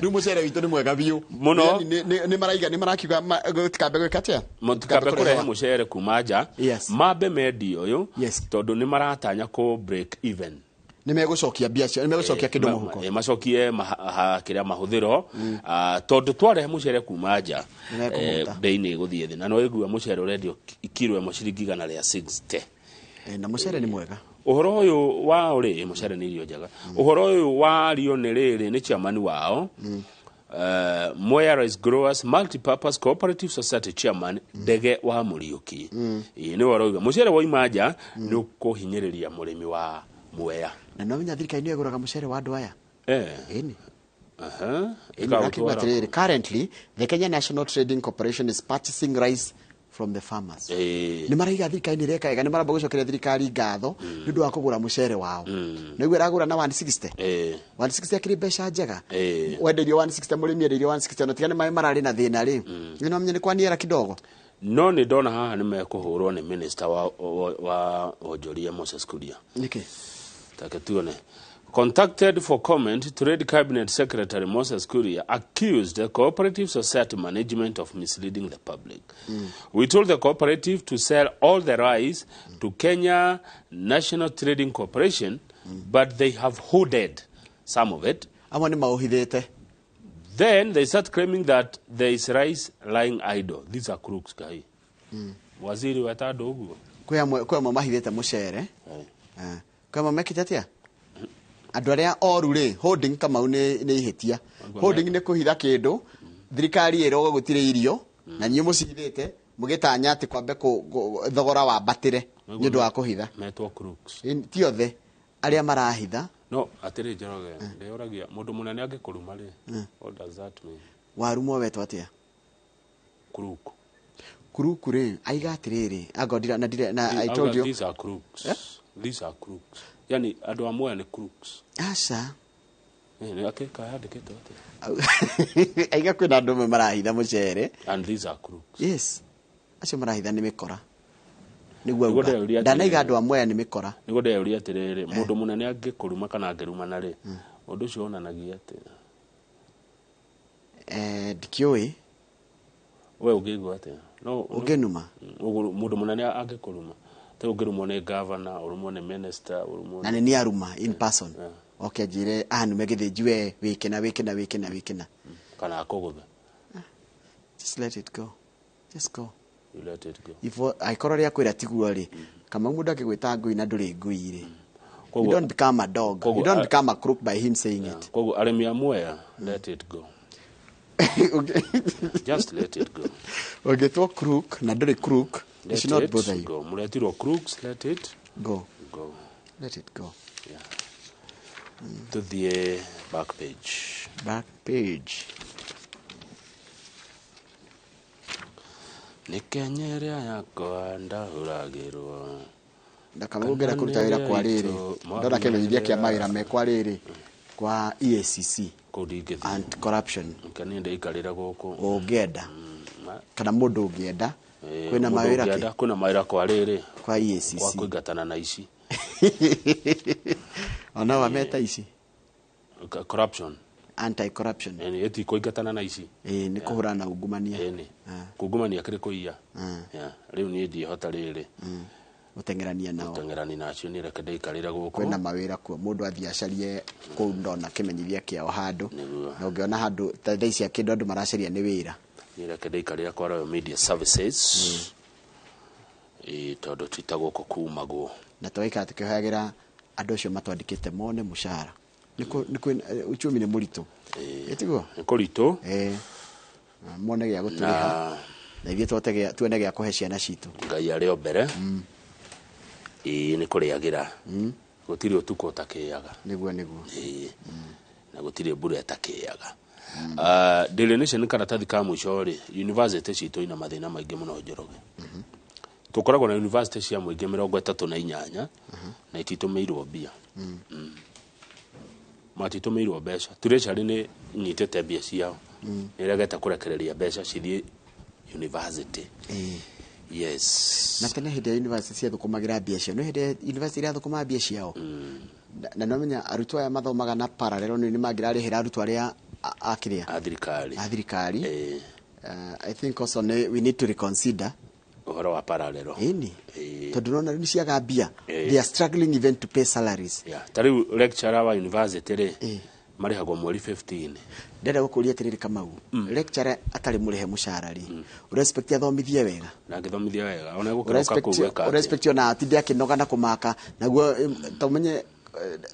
Riu mucere witu ni mwega biu muno ni marakiuga tikambe gwikatia tikambe kurehe mucere kuma nja mambe mendi uyu tondu ni maratanya ku break even nimegucokia biacara nimegucokia kindu muhuko macokie kiria mahuthiro tondu tware mucere kuma nja bei-ini guthie thi na no igua mucere urendio kilo ĩmwe ciringi 160 na mucere ni mwega uhoro uyu wa uri mucere ni irio njega uhoro uyu wa rio ni riri ni chairman wao Mwea Rice Growers Multipurpose Cooperative Society chairman Ndege wa Muriuki ni waroiga mucere wa imanja ni ukuhinyiriria murimi wa Mwea na no menya thirikari ni eguraga mucere wa andu aya ini currently the Kenya National Trading Corporation is purchasing rice from the farmers ni maraiga thirikari ni reka ega ni maramba gucokeria thirikari ngatho ni ndu wa kugura mucere wao no igwe ragura na 160 160 akiri besha njega wenderio 160 murimi enderio 160 no tigane mai marari na thina ri ni no menya ni kwaniera kidogo no ni ndona haha ni mekuhurwo ni minister wa Ojoria Moses Kuria niki take tuone contacted for comment, Trade Cabinet Secretary Moses Kuria accused the Cooperative Society management of misleading the public. We told the cooperative to sell all the rice to Kenya National Trading Corporation, but they have hoarded some of it. Then they start claiming that there is rice lying idle. These are crooks, guy. Waziri watado ugu. Kwa mahithete mucere. Kwa mekitatia. Andu aria oru ri holding kama ni ihitia holding ni kuhitha kindu thirikari ero gutire irio na nyi mucithite mugitanya ati kwambe thogora wa batire ni ndu wa kuhitha metwo crooks ti othe aria marahitha no atire njoroge ndeoragia mundu munene angikuruma ri what does that mean warumo wetwa atia crook ri aiga atiriri agodira na I told you these are crooks these are crooks yani andu amwe ni crooks asa ni akeka yandikite ati aiga kwina andu marahitha mucere and these are crooks yes acio marahitha ni mikora niguo ndanaiga andu amwe ni mikora niguo ndeyuria atiriri mundu munene angikuruma kana angiruma na ri undu ucio onanagia ati dikioi we ugigwa ati no ugenuma mundu munene angikuruma te ugirumwo ni governor urumwo ni minister urumwo na ni aruma in person okay jire anu megithijwe wikena kana akugutha just let it go just go you let it go ifo aikororia kwira tiguo ri kama mundu akigwita ngui na nduri ngui ri you don't become a dog you don't become a crook by him saying it kogu aremi amwe let it go just let it go okay to crook na nduri crook it should not bother you go muletiro crooks let it go let it go yeah to the back page nikenyeria yakwa ndahuragirwo ndakamugera kuruta wira kwa riri ndora kemenyithia kia mawira mekwa riri kwa EACC and corruption kaninde ikarira guku ungenda kana mundu ungienda kwina mawira ke kuna mawira kwa riri kwa EACC kwa kuigatana na ici ona wameta ici corruption anti corruption yani eti kuigatana na ici ni kuhurana ungumania kungumania kiri kuiya riu ni ndi hota riri utengerania nao utengerani nacio ni reke ndaikarira guku kwina mawira kwa mundu athiacarie ku ndona kimenyithia kiao handu na ungiona handu thaithai cia kindu andu maracaria ni wira ni reke ndaikarira kwa Royal Media Services tondu twitagwo kumaguo na twaika tukihagira andu acio matwandikite mone mushara niko uchumi ni muritu etiguo nikuritu mone gya guturiha na ithie twotege tuone gya kuhe ciana citu ngai ario mbere ni kuriagira gutiri utuko utakiaga niguo na gutiri mbura etakiaga Daily Nation karatathi ka mwisho ri university citu ina mathina maingi muno Njoroge tukoragwo na university cia muingi 38 na ititumirwo bia matitumirwo mbeca treasury ni nyitete bia ciao niregeta kurekereria mbeca cithie university yes na tene hede university cia thukumagira bia ciao no hede university ria thukuma bia ciao na no menya arutwo aya mathomaga na parallel ni magira rihira arutwo aria athirikari I think also we need to reconsider uhoro wa parallel ini tondu nona ni cia gambia they are struggling even to pay salaries tari lecturer wa university ri marihagwo mweri 15 ndenda gukuria tiriri Kamau lecturer atari murehe mushahara ri respect athomithie wega na ngithomithia wega ona gukuroka kuweka respect ona atinde akinoga na kumaka naguo tumenye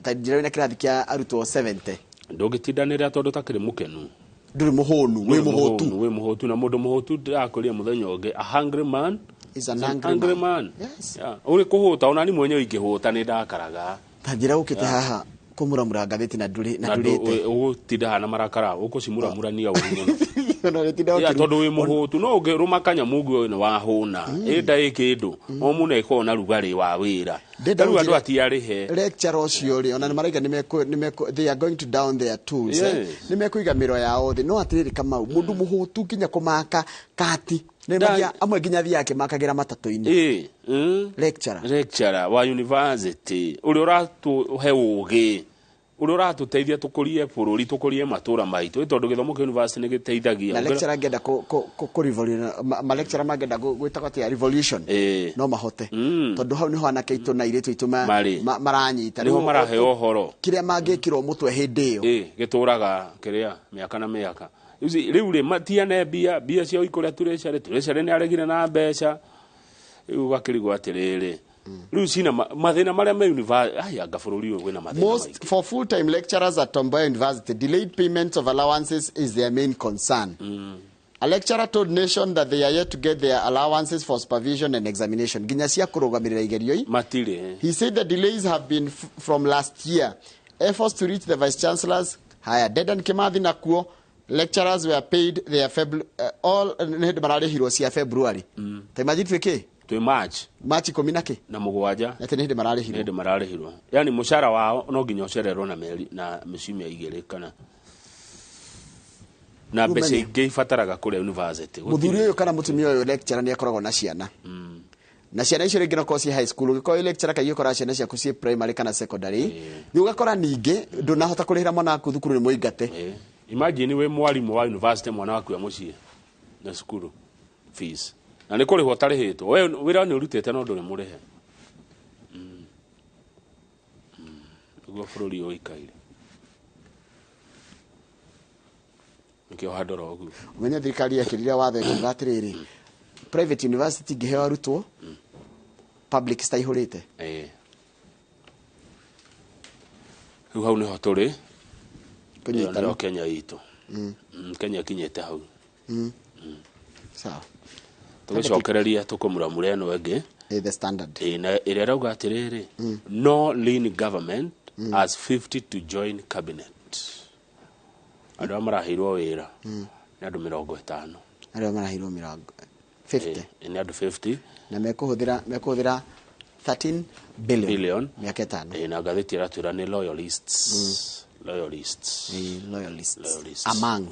tajira na kirathi kia arutwo 70 ndugitindanira tondu takiri mukenu nduri muhonu we muhotu na mundu muhotu ndakuria muthenya ungi a hungry man is an angry man yes uri kuhuta ona ni mwenye ingihuta ni ndakaraga tajira ukite haha kumuramura ngatheti na ndurite ugutinda na marakara ukucimuramurania uguo tondu wi muhutu no ugirumakanya mugu ni wahuna enda ikindu o mune ko na rugari wa wira nderu andu atiarihe lecture ucio ri ona maraiga nimeko they are going to down their tools nimekuiga miro yao thi no atiriri Kamau mundu muhutu kinya kumaka kati nemagia amwe ginya thi yake makagira matatu-ini lecturer wa university uri uratu he ugi uri uratuteithia tukurie bururi tukurie matura maitu tondu githomo kia university ni giteithagia na lecturer ngenda ku revolution ma lecturer magenda gwitaka tia revolution no mahote tondu hau niho anake itu na iritu itu maranyita niho marahe ohoro kiria mangikirwo mutwe hindi iyo gituraga kiria miaka na miaka riu ri matiane bia cio ikuria turecere ni aregire na mbeca riu gakirigwo atiriri riu cina mathina maria me university anga bururi uyu wina mathina most for full time lecturers at Tom Mboya University delayed payment of allowances is their main concern. A lecturer told Nation that they are yet to get their allowances for supervision and examination. Ginya cia kurugamirira igerio matire. He said the delays have been from last year. Efforts to reach the vice chancellors higher. Dedan Kimathi nakuo lecturers were paid their all marare hiro cia February. Taimajitweke to March 10 na mugwanja ete nende marare hiro yani mushara wao no ginya ocererwo na meri na micimia igere kana na bese ngifataraga kule university muthuri uyu kana mutumia uyu lecturer ni akoragwo na ciana na ciana icio ringi no kosi high school giko lecturer kaiyå kora ciana cia kucie primary kana secondary ni ugakora ningi ndunahota kurihira mwana waku thukuru ni muingate imagine we mwarimu wa university mwana waku ya mucie na skulu fees na ni kurihwo tarihitwo we wira ni urutete no nduri murihe ugo bururi oikaire nikio handoro ogu umenya thirikari yakiriria watho ikiuga atiriri private university ngiheo arutwo public staihurite riu hau niho turi kunyitana Kenya itu Kenya kinyete hau sawa tugicokereria tukumuramura eno enge the standard na ire rauga atiriri no lean government has 50 to join cabinet andu amarahirwo wira ni andu 50 andu amarahirwo 50 ni andu 50 na mekuhuthira 13 billion miaka 5 na gatheti iratura ni loyalists among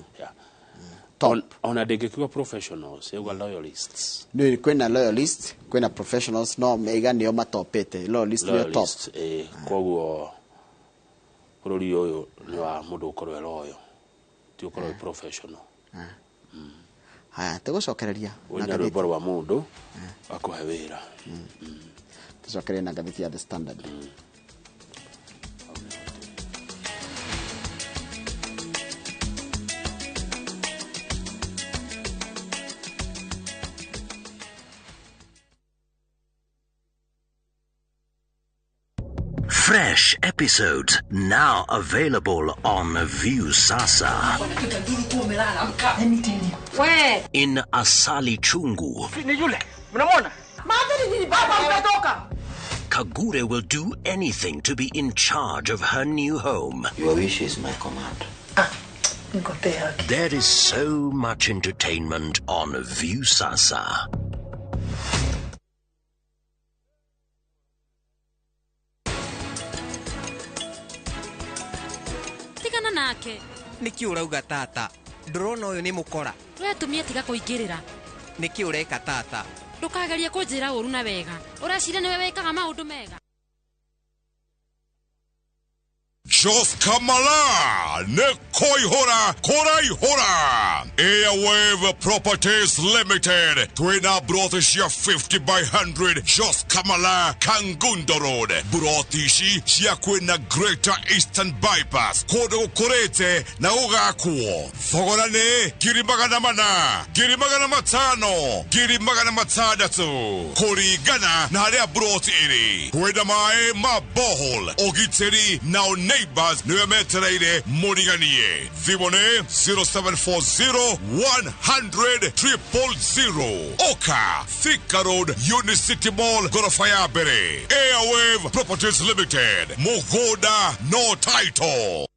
ona ndingikiuga professionals yauga loyalists ni kwina loyalists kwina professionals no meiga nio matopete loyalists ni top koguo bururi uyu ni wa mundu ukorwe loyo ti ukorwe professional haya tugucokereria na gatheti wa mundu akuhe wira tucokereria na gatheti ya The Standard Fresh episodes now available on Viusasa. In Asali Chungu. Kagure will do anything to be in charge of her new home. Your wish is my command. There is so much entertainment on Viusasa. Nake niki urauga tata ndrona uyu ni mukora we tumie tiga kuingirira niki ureka tata ndukageria kunjira uru na wega uracira niwe wekaga maundu mega Jos Kamala ne koihora koraihora. Airwave Properties Limited. Twina brotheshia 50 by 100 Jos Kamala Kangundo Road. Brotishi shia kwina Greater Eastern Bypass. Kodo korete na ugakuo. Thogorane girimagana mana, girimagana matano, girimagana matadatu. Korigana na haria broti iri. Kwenda mae mabohol. Ogiteri na neighbors niwemetereire moriganie. Thimone 0740 100 000. Oka Thika Road Unicity Mall Gorofayabere. Airwave Properties Limited. Mogoda no title.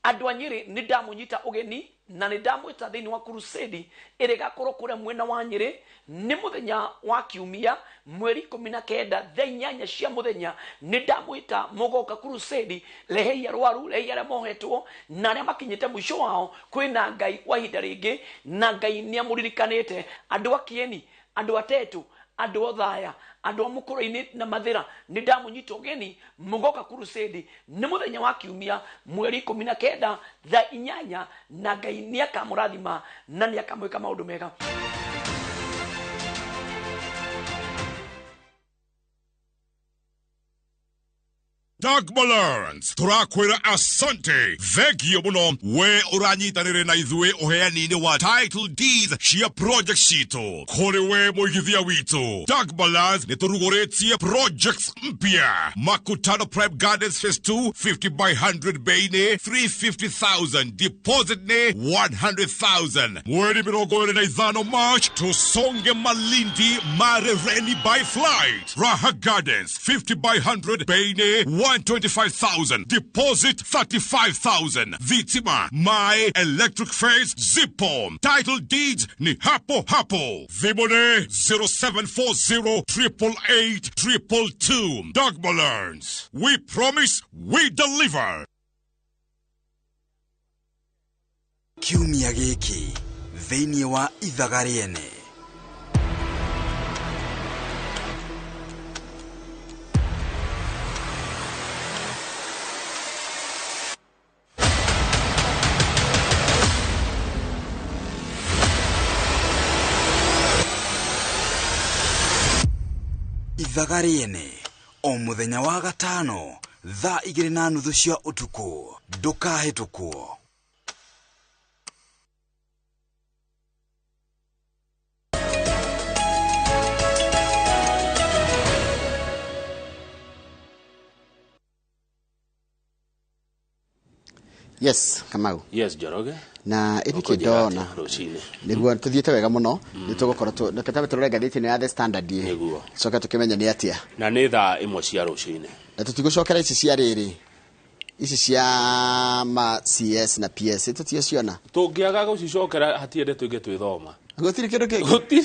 Andũ a Nyeri nĩ ndamunyita ũgeni na nĩ ndamwĩta thĩinĩ wa kurusedi ĩrĩa ĩgakorwo kũrĩa mwena wa Nyeri nĩ mũthenya wa kiumia mweri 19 thaa 8 cia mũthenya. Nĩ ndamwĩta mũgoka kurusedi rehei arwaru, rehei arĩa mohetwo na arĩa makinyĩte mũico wao. Kwĩna Ngai wa ihinda rĩngĩ na Ngai nĩ amũririkanĩte. Andũ a Kieni, andũ a Tetu, andũ a Thaya, andũ a Mũkũrũ-inĩ na Mathĩra nĩ ndamunyita ũgeni mũgoka kurusedi. Nĩ mũthenya wa kiumia mweri 19 thaa 8 na Ngai nĩ akamũrathima na nĩ akamwĩka maũndũ mega. Doug Balance, turakwira asante, thegio muno, we uranyitanire na ithuĩ uheani-inĩ wa title deeds cia project citũ. Kũrĩ we mũigithia witũ, Doug Balance nĩtũrugũrĩtie projects mpya. Makutano Prime Gardens Phase 2, 50 by 100 bei nĩ 350,000, deposit nĩ 100,000. Mweri 25 March, tusonge Malindi Marereni by flight. Raha Gardens, 50 by 100 bei nĩ 125,000, deposit 35,000. Vitima, my electric phase Zipom. Title deeds ni hapo hapo. Vimone 0740 888 222. Doug Balance. We promise, we deliver. Kiumia gĩkĩ thĩinĩ wa ithaga rĩene. Ithaga rĩene o mũthenya wa gatano thaa 2:30 cia ũtukũ. Ndũkahĩtũkwo. Yes, Kamau. Yes, Joroge. Na ĩrike ndona nĩguo tuthiĩte wega mũno nĩtũgũkorwo nakatabe tũrore ngathĩti ya The Standard nĩguo coka tukimenya nĩ atia na nĩ thaa 1 cia rũcinĩ na tũtigũcokera ici cia rĩrĩ ici cia ma CS na PS tũtia ciona tũngĩaga gũcicokera hatiende tũinge twĩthoma gũtirĩ kĩndũ kĩngĩ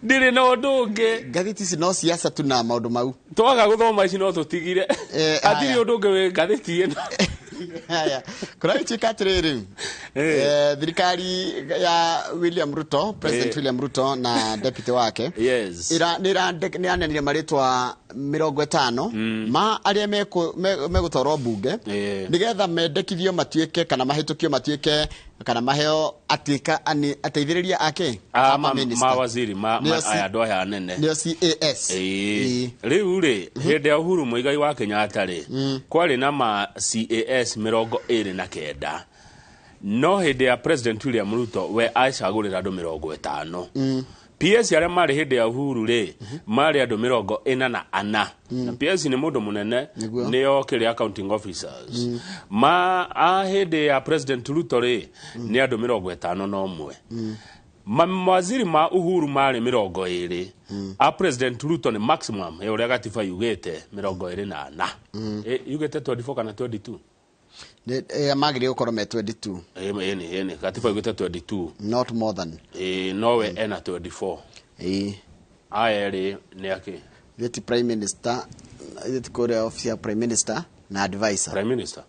ndire no ndunge ngathĩti ici no siasa tu na maũndũ mau twaga gũthoma ici no tũtigire atiri ũndũ ũngĩ wĩ ngathĩti ĩno haya kuna chika training thirikari ya William Ruto President William Ruto na deputy wake yes ni anenire maritwa 50 ma aria megutoro bunge nigetha mendekithio matuike kana mahĩtũkio matuike kana maheo atika ani ateithĩrĩria ake mawaziri aya andũ aya anene nio CAS rĩu rĩ hĩndĩ ya Uhuru Muigai wa Kenyatta rĩ kwarĩ na ma CAS 29 no hĩndĩ ya President William Ruto we acagũrĩra andũ 50 PS arĩa marĩ hĩndĩ ya Uhuru rĩ marĩ andũ 44 na PS nĩ mũndũ mũnene nĩo kĩrĩ accounting officers ma hĩndĩ ya President Ruto rĩ nĩ andũ 51 mawaziri ma Uhuru marĩ 20 a President Ruto ni maximum ũrĩa gatiba yugĩte 24 yugĩte 24 kana 22 magire gũkorwo me 22 ene katiba yugĩte 22 not more than nowe ena 24 aeri ni yake the prime minister the core office ya prime minister na advisor prime minister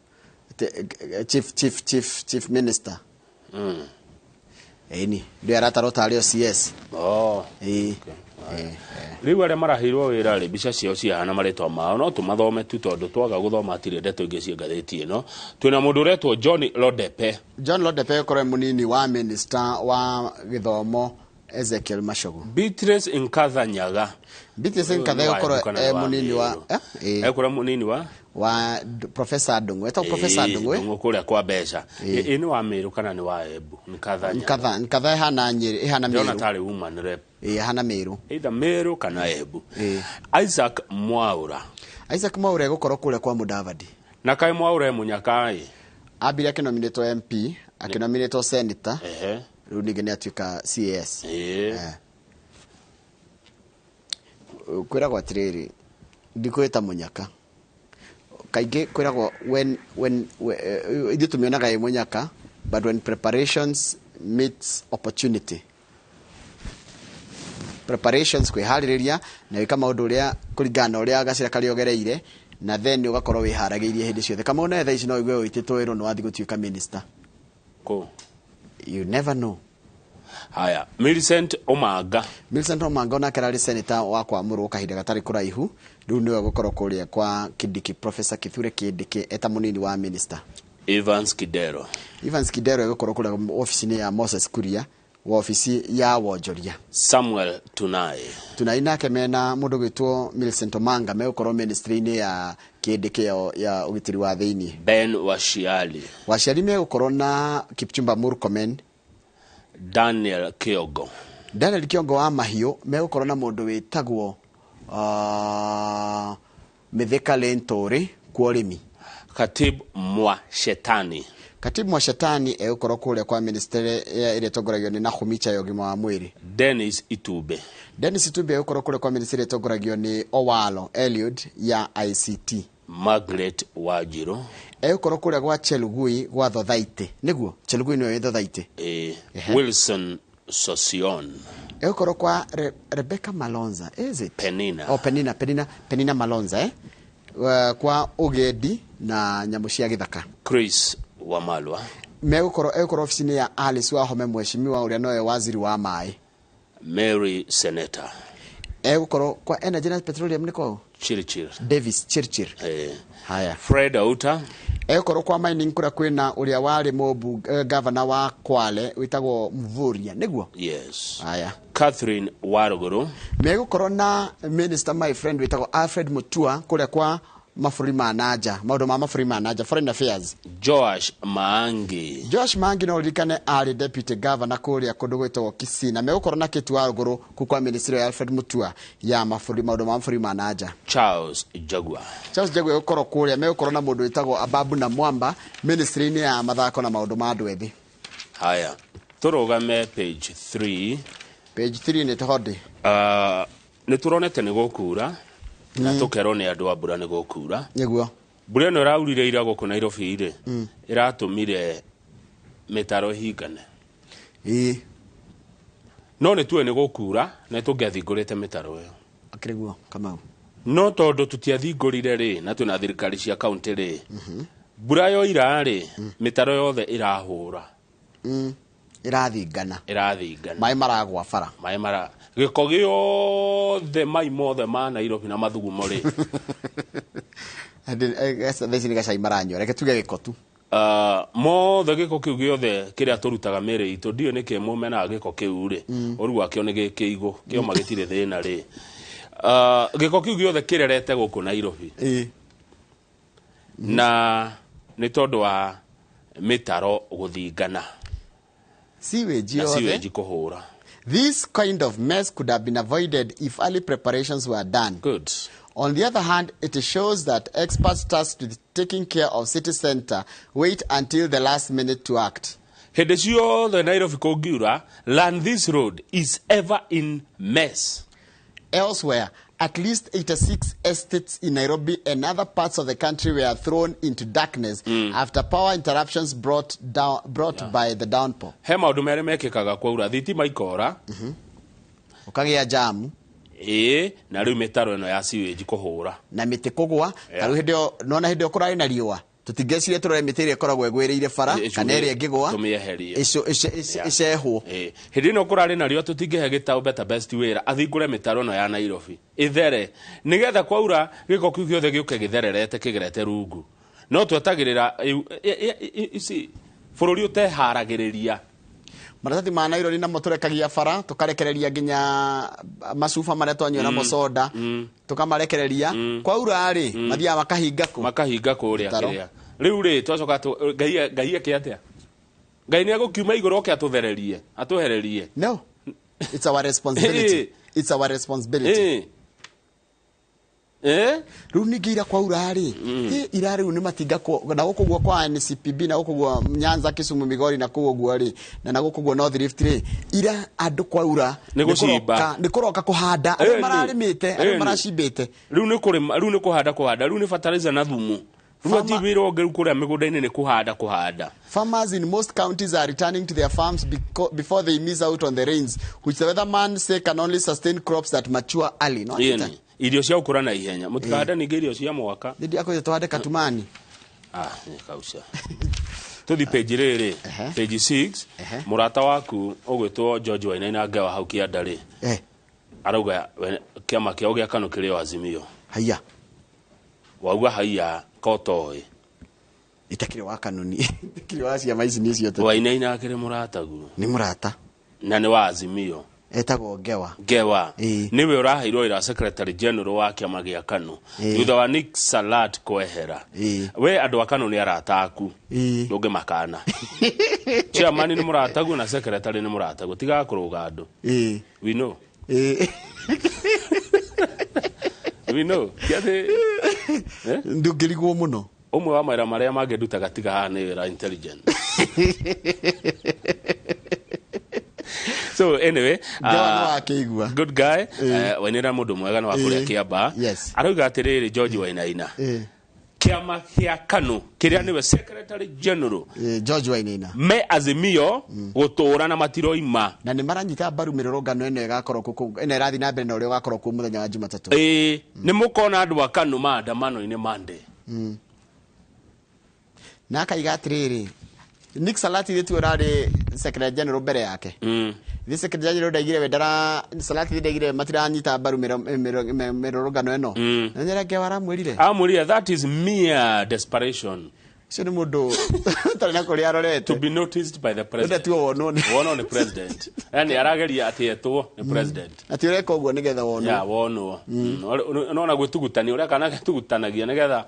chief minister Eni ndio aratarota alio CS. Riu aria marahirwo wira ri bica cio ciahana maretwa mao no tumathome tu tondu twaga guthoma atire ndeto ingi cia ngatheti ino. Twina mundu uretwo John Lodepe. John Lodepe korwe munini wa minister wa githomo Ezekiel Mashogo. Beatrice Nkathanyaga. Beatrice Nkathanyaga korwe munini wa ekora munini wa Professor Ndungwe. Eta Professor Ndungwe ngokuria kwa mbeca. Ini wa Meru kana ni wa Embu. Nkathanyaga hana Nyeri ihana Meru. Jonathan woman rep. Hana Meru. Either Meru kana Embu. Isaac Mwaura. Isaac Mwaura gukorwo kuria kwa Mudavadi. Na kai Mwaura munyakai. Abira kinominato MP, akinominato senator. Riu ningi ni atuika CAS. Kwiragwo atiriri ndikwita munyaka kaingi kwiragwo when ithu tumionaga munyaka, but when preparations meets opportunity, preparations kwihariria na wika maundu uria kuringana uria gacira kari ogereire na then ugakorwo wiharagiirie hindi ciothe. Kama una tha ici no igwe uititwo wiro no wathi gutuika minister you never know. Haya, Millicent Omanga. Millicent Omanga na kerari senator wa kwa Muru kahinda gatari kuraihu. Riu niwe gukorwo kuria kwa Kidiki, Professor Kithure Kidiki eta munini wa minister. Evans Kidero. Evans Kidero gukorwo kuria ofisi ya Moses Kuria wa ofisi ya Wonjoria. Samuel Tunai nake mena mundu gwitwo Millicent Omanga me gukorwo ministry-ini ya Kidiki ya ugitiri wa thiini. Ben Washiali me gukorwo na Kipchumba Murkomen. Daniel Kiongo wa mahiu me gukorwo na mundu witagwo Mithika Lentori kwa urimi. Katibu Mwashetani gukorwo kuria kwa ministry ire tongoragio ni Nakhumicha ya ugima wa mwiri. Dennis Itube gukorwo kuria kwa ministry ire tongoragio ni Owalo Eliud ya ICT. Margaret Wajiro gukorwo kuria gwa Chelugui gwa Thothaite. Niguo Chelugui niwe Thothaite. Wilson Sosion gukorwo kwa Rebecca Malonza. Is it Penina? Penina Malonza kwa Ugedi na nyamu cia githaka. Chris Wamalwa gukorwo ofisi-ini ya Alice Wahome mheshimiwa uria noe waziri wa mai. Mary Senator gukorwo kwa Energy and Petroleum niko Chirchir Davis Chirchir. Haya, Fred Auta gukorwo kwa mining kuria kwina uria wari mobu governor wa Kwale witagwo Mvuria niguo. Yes. Haya, Catherine Waruguru gukorwo na minister my friend witagwo Alfred Mutua kuria kwa mafuri manaja maundu ma mafuri manaja foreign affairs. Joash Maangi no rikane ari deputy governor kuria kundu gwitwo Kisina me gukorwo na Kitu Waruguru kwa ministry ya Alfred Mutua ya mafuri maundu ma mafuri manaja. Charles Jagua gukorwo kuria me gukorwo na mundu witagwo Ababu na Mwamba ministry-ini ya mathako na maundu ma andu ethi. Haya, turugame page 3 ni tohode ni turonete ni gukura na tukero ni andu a mbura ni gukura niguo mbura no raurire ira guku Nairobi ire iratumire mitaro hingane no ni tuwe ni gukura na tungiathingurite mitaro yo akiriguo kama no tondu tutiathingurire ri na tuna thirikari cia county ri mbura yo ira ri mitaro yothe irahura irathingana mai maragwa bara giko giothe mai mothe ma Nairobi na mathugumo ri theci ni gacai maranyo reke tuge giko tu mothe giko kiu giothe kiria turutaga mere itu ndio niki mumena giko kiu ri oru wakio ni gikiigo kio magitire thina ri giko kiu giothe kirerete guku Nairobi na ni tondu wa mitaro guthingana sewage kuhura. This kind of mess could have been avoided if early preparations were done. Good. On the other hand, it shows that experts tasked with taking care of city center wait until the last minute to act. Hedesio the Nairobi Kogura land this road is ever in mess. Elsewhere, at least 86 estates in Nairobi and other parts of the country were thrown into darkness after power interruptions brought by the downpour. Hema udumere mekekaga kwa ura thitima ikora. Ukagia jamu. Na riu mitaro eno ya sewage kuhura. Na miti kugwa, karu hidio nona hidio kurai na riwa. tutigecire turore mitiri ikoragwo egwirire bara kana eri ngigwa tumieherie icehwo hindi no kurari nario tutingehe gitau Better Best wira athingure mitaro no ya Nairobi ithere nigetha kwaura giko kiu giothe giuke githererete kigerete rungu no twetagirira isi bururi uteharagiriria maratathi ma Nairobi na moturekagia bara tukarekereria nginya macuba maria twanywa na mosoda tukamarekereria kwaura ri mathia makahinga kuria kiria riu ri twacoka ngai ake atia ngai ni agukiuma iguru oke atuthererie atuhererie no it's our responsibility it's our responsibility riu ningira kwaura ri ira riu ni matinga na gukugwa kwa NCPB na gukugwa Nyanza Kisumu Migori na kugwa ri na gukugwa North Rift ri ira andu kwaura ni kuroka kuhanda ari mararimite ari maracimbite riu ni kuhanda riu ni fertilizer na thumu Ruatibiro ngeru kuria migunda-ini ni kuhanda. Farmers in most counties are returning to their farms before they miss out on the rains, which the weatherman say can only sustain crops that mature early. No, irio cia ukura na ihenya mutikahanda ninge irio cia mwaka ndidi yako tuhande katumani ni kausa tuthi page riri page 6 murata waku ugwitwo George Wainaina Ngewa hau Kiandari arauga kiama kiao gia kanu kirio Azimio haya wauga haya kotoi itakire wa kanuni itakire wa cia maici ni cio Wainaina akire murata gu ni murata na ni wa Azimio etagwo Ngewa niwe uraheirwo ira secretary general wa kiama gia kanu thutha wa Nick Salat kwehera we andu akanu ni arataku nduge makana chairman ni muratagu na secretary ni muratagu tiga kuruga andu we know we know kiathe ndugirigwo muno umwe wa maira maria mangeduta gatiga hana wira intelligent so anyway good guy Wainaina mundu mwega na wakuria Kiamba arauga atiriri George Wainaina kiama kia kanu kiria niwe secretary general George Wainaina me Azimio gutura na matiroima na ni maranyita mbaru mirorogano ene igakorwo kuku ene rathi na mbere na uri ugakorwo ku muthenya wa Jumatatu ni mukona andu akanu maandamano ine Monday na kaiga atiriri Nick Salati thitu urari secretary general mbere yake the secretary general daigire wedara Salati daigire matiranyita mbaru mirorogano eno na nyera Ngewa amwirire that is mere desperation so ni mundu tarina kuria arorete to be noticed by the president wono ni president yani arageria atietwo ni president ati ureka uguo nigetha wono no gwitugutani uria kana gitugutanagia nigetha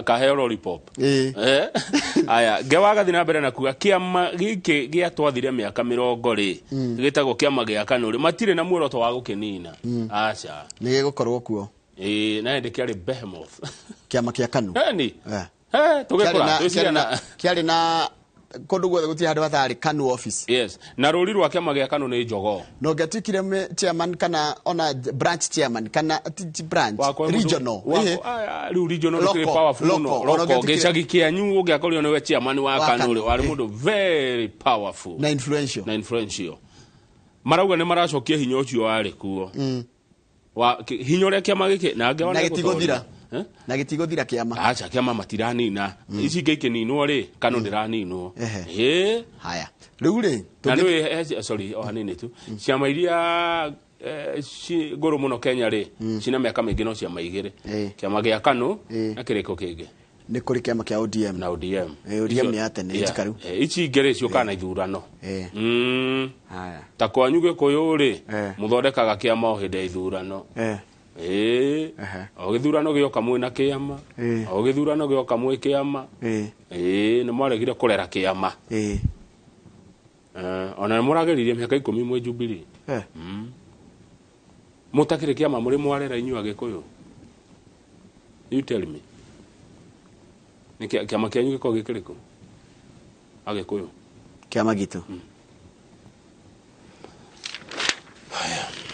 kaheo lollipop aya Ngewa gathi na mbere na kuga kiama giki gia twathire miaka 20 gitagwo kiama gia kanu ri matire na muoroto wa gukinina acha ni gigukorwo kuo na ndikiari behemoth kiama kia kanu tugekora kiari na kundu gwethe guti handu hathari Kanu office yes na ruri rwa kiama gia Kanu ni Njogo no gatikire chairman kana ona branch chairman kana branch regional regional ni powerful no gechagi kianyu ugiakorio ni we chairman wa Kanu ri wari mundu very powerful na influential marauga ni maracokia hinya ucio wari kuo wa hinya ria kiama giki na Ngewa na gitiguthira na gitiguthira kiama acha kiama matiranina ici ngeke ninwo ri Kanu ndiraninwo haya riu ri sorry hanini tu ciama iria goro muno Kenya ri cina miaka mingi no ciama igire kiama gia Kanu na kiriko kingi ni kuri kiama kia ODM na ODM ni atene itikaru ici ngere cio kana ithurano haya ta kwanyu Gikuyu ri muthondekaga kiama o hindi ithurano o githurano gioka mwina kiama o githurano gioka mwi kiama ni mwaregire kurera kiama ona murageririe miaka 10 mwe Jubilee mutakire kiama muri mwarera inyua Gikuyu you tell me ni kiama kianyu giko gikiriko Agikuyu kiama gitu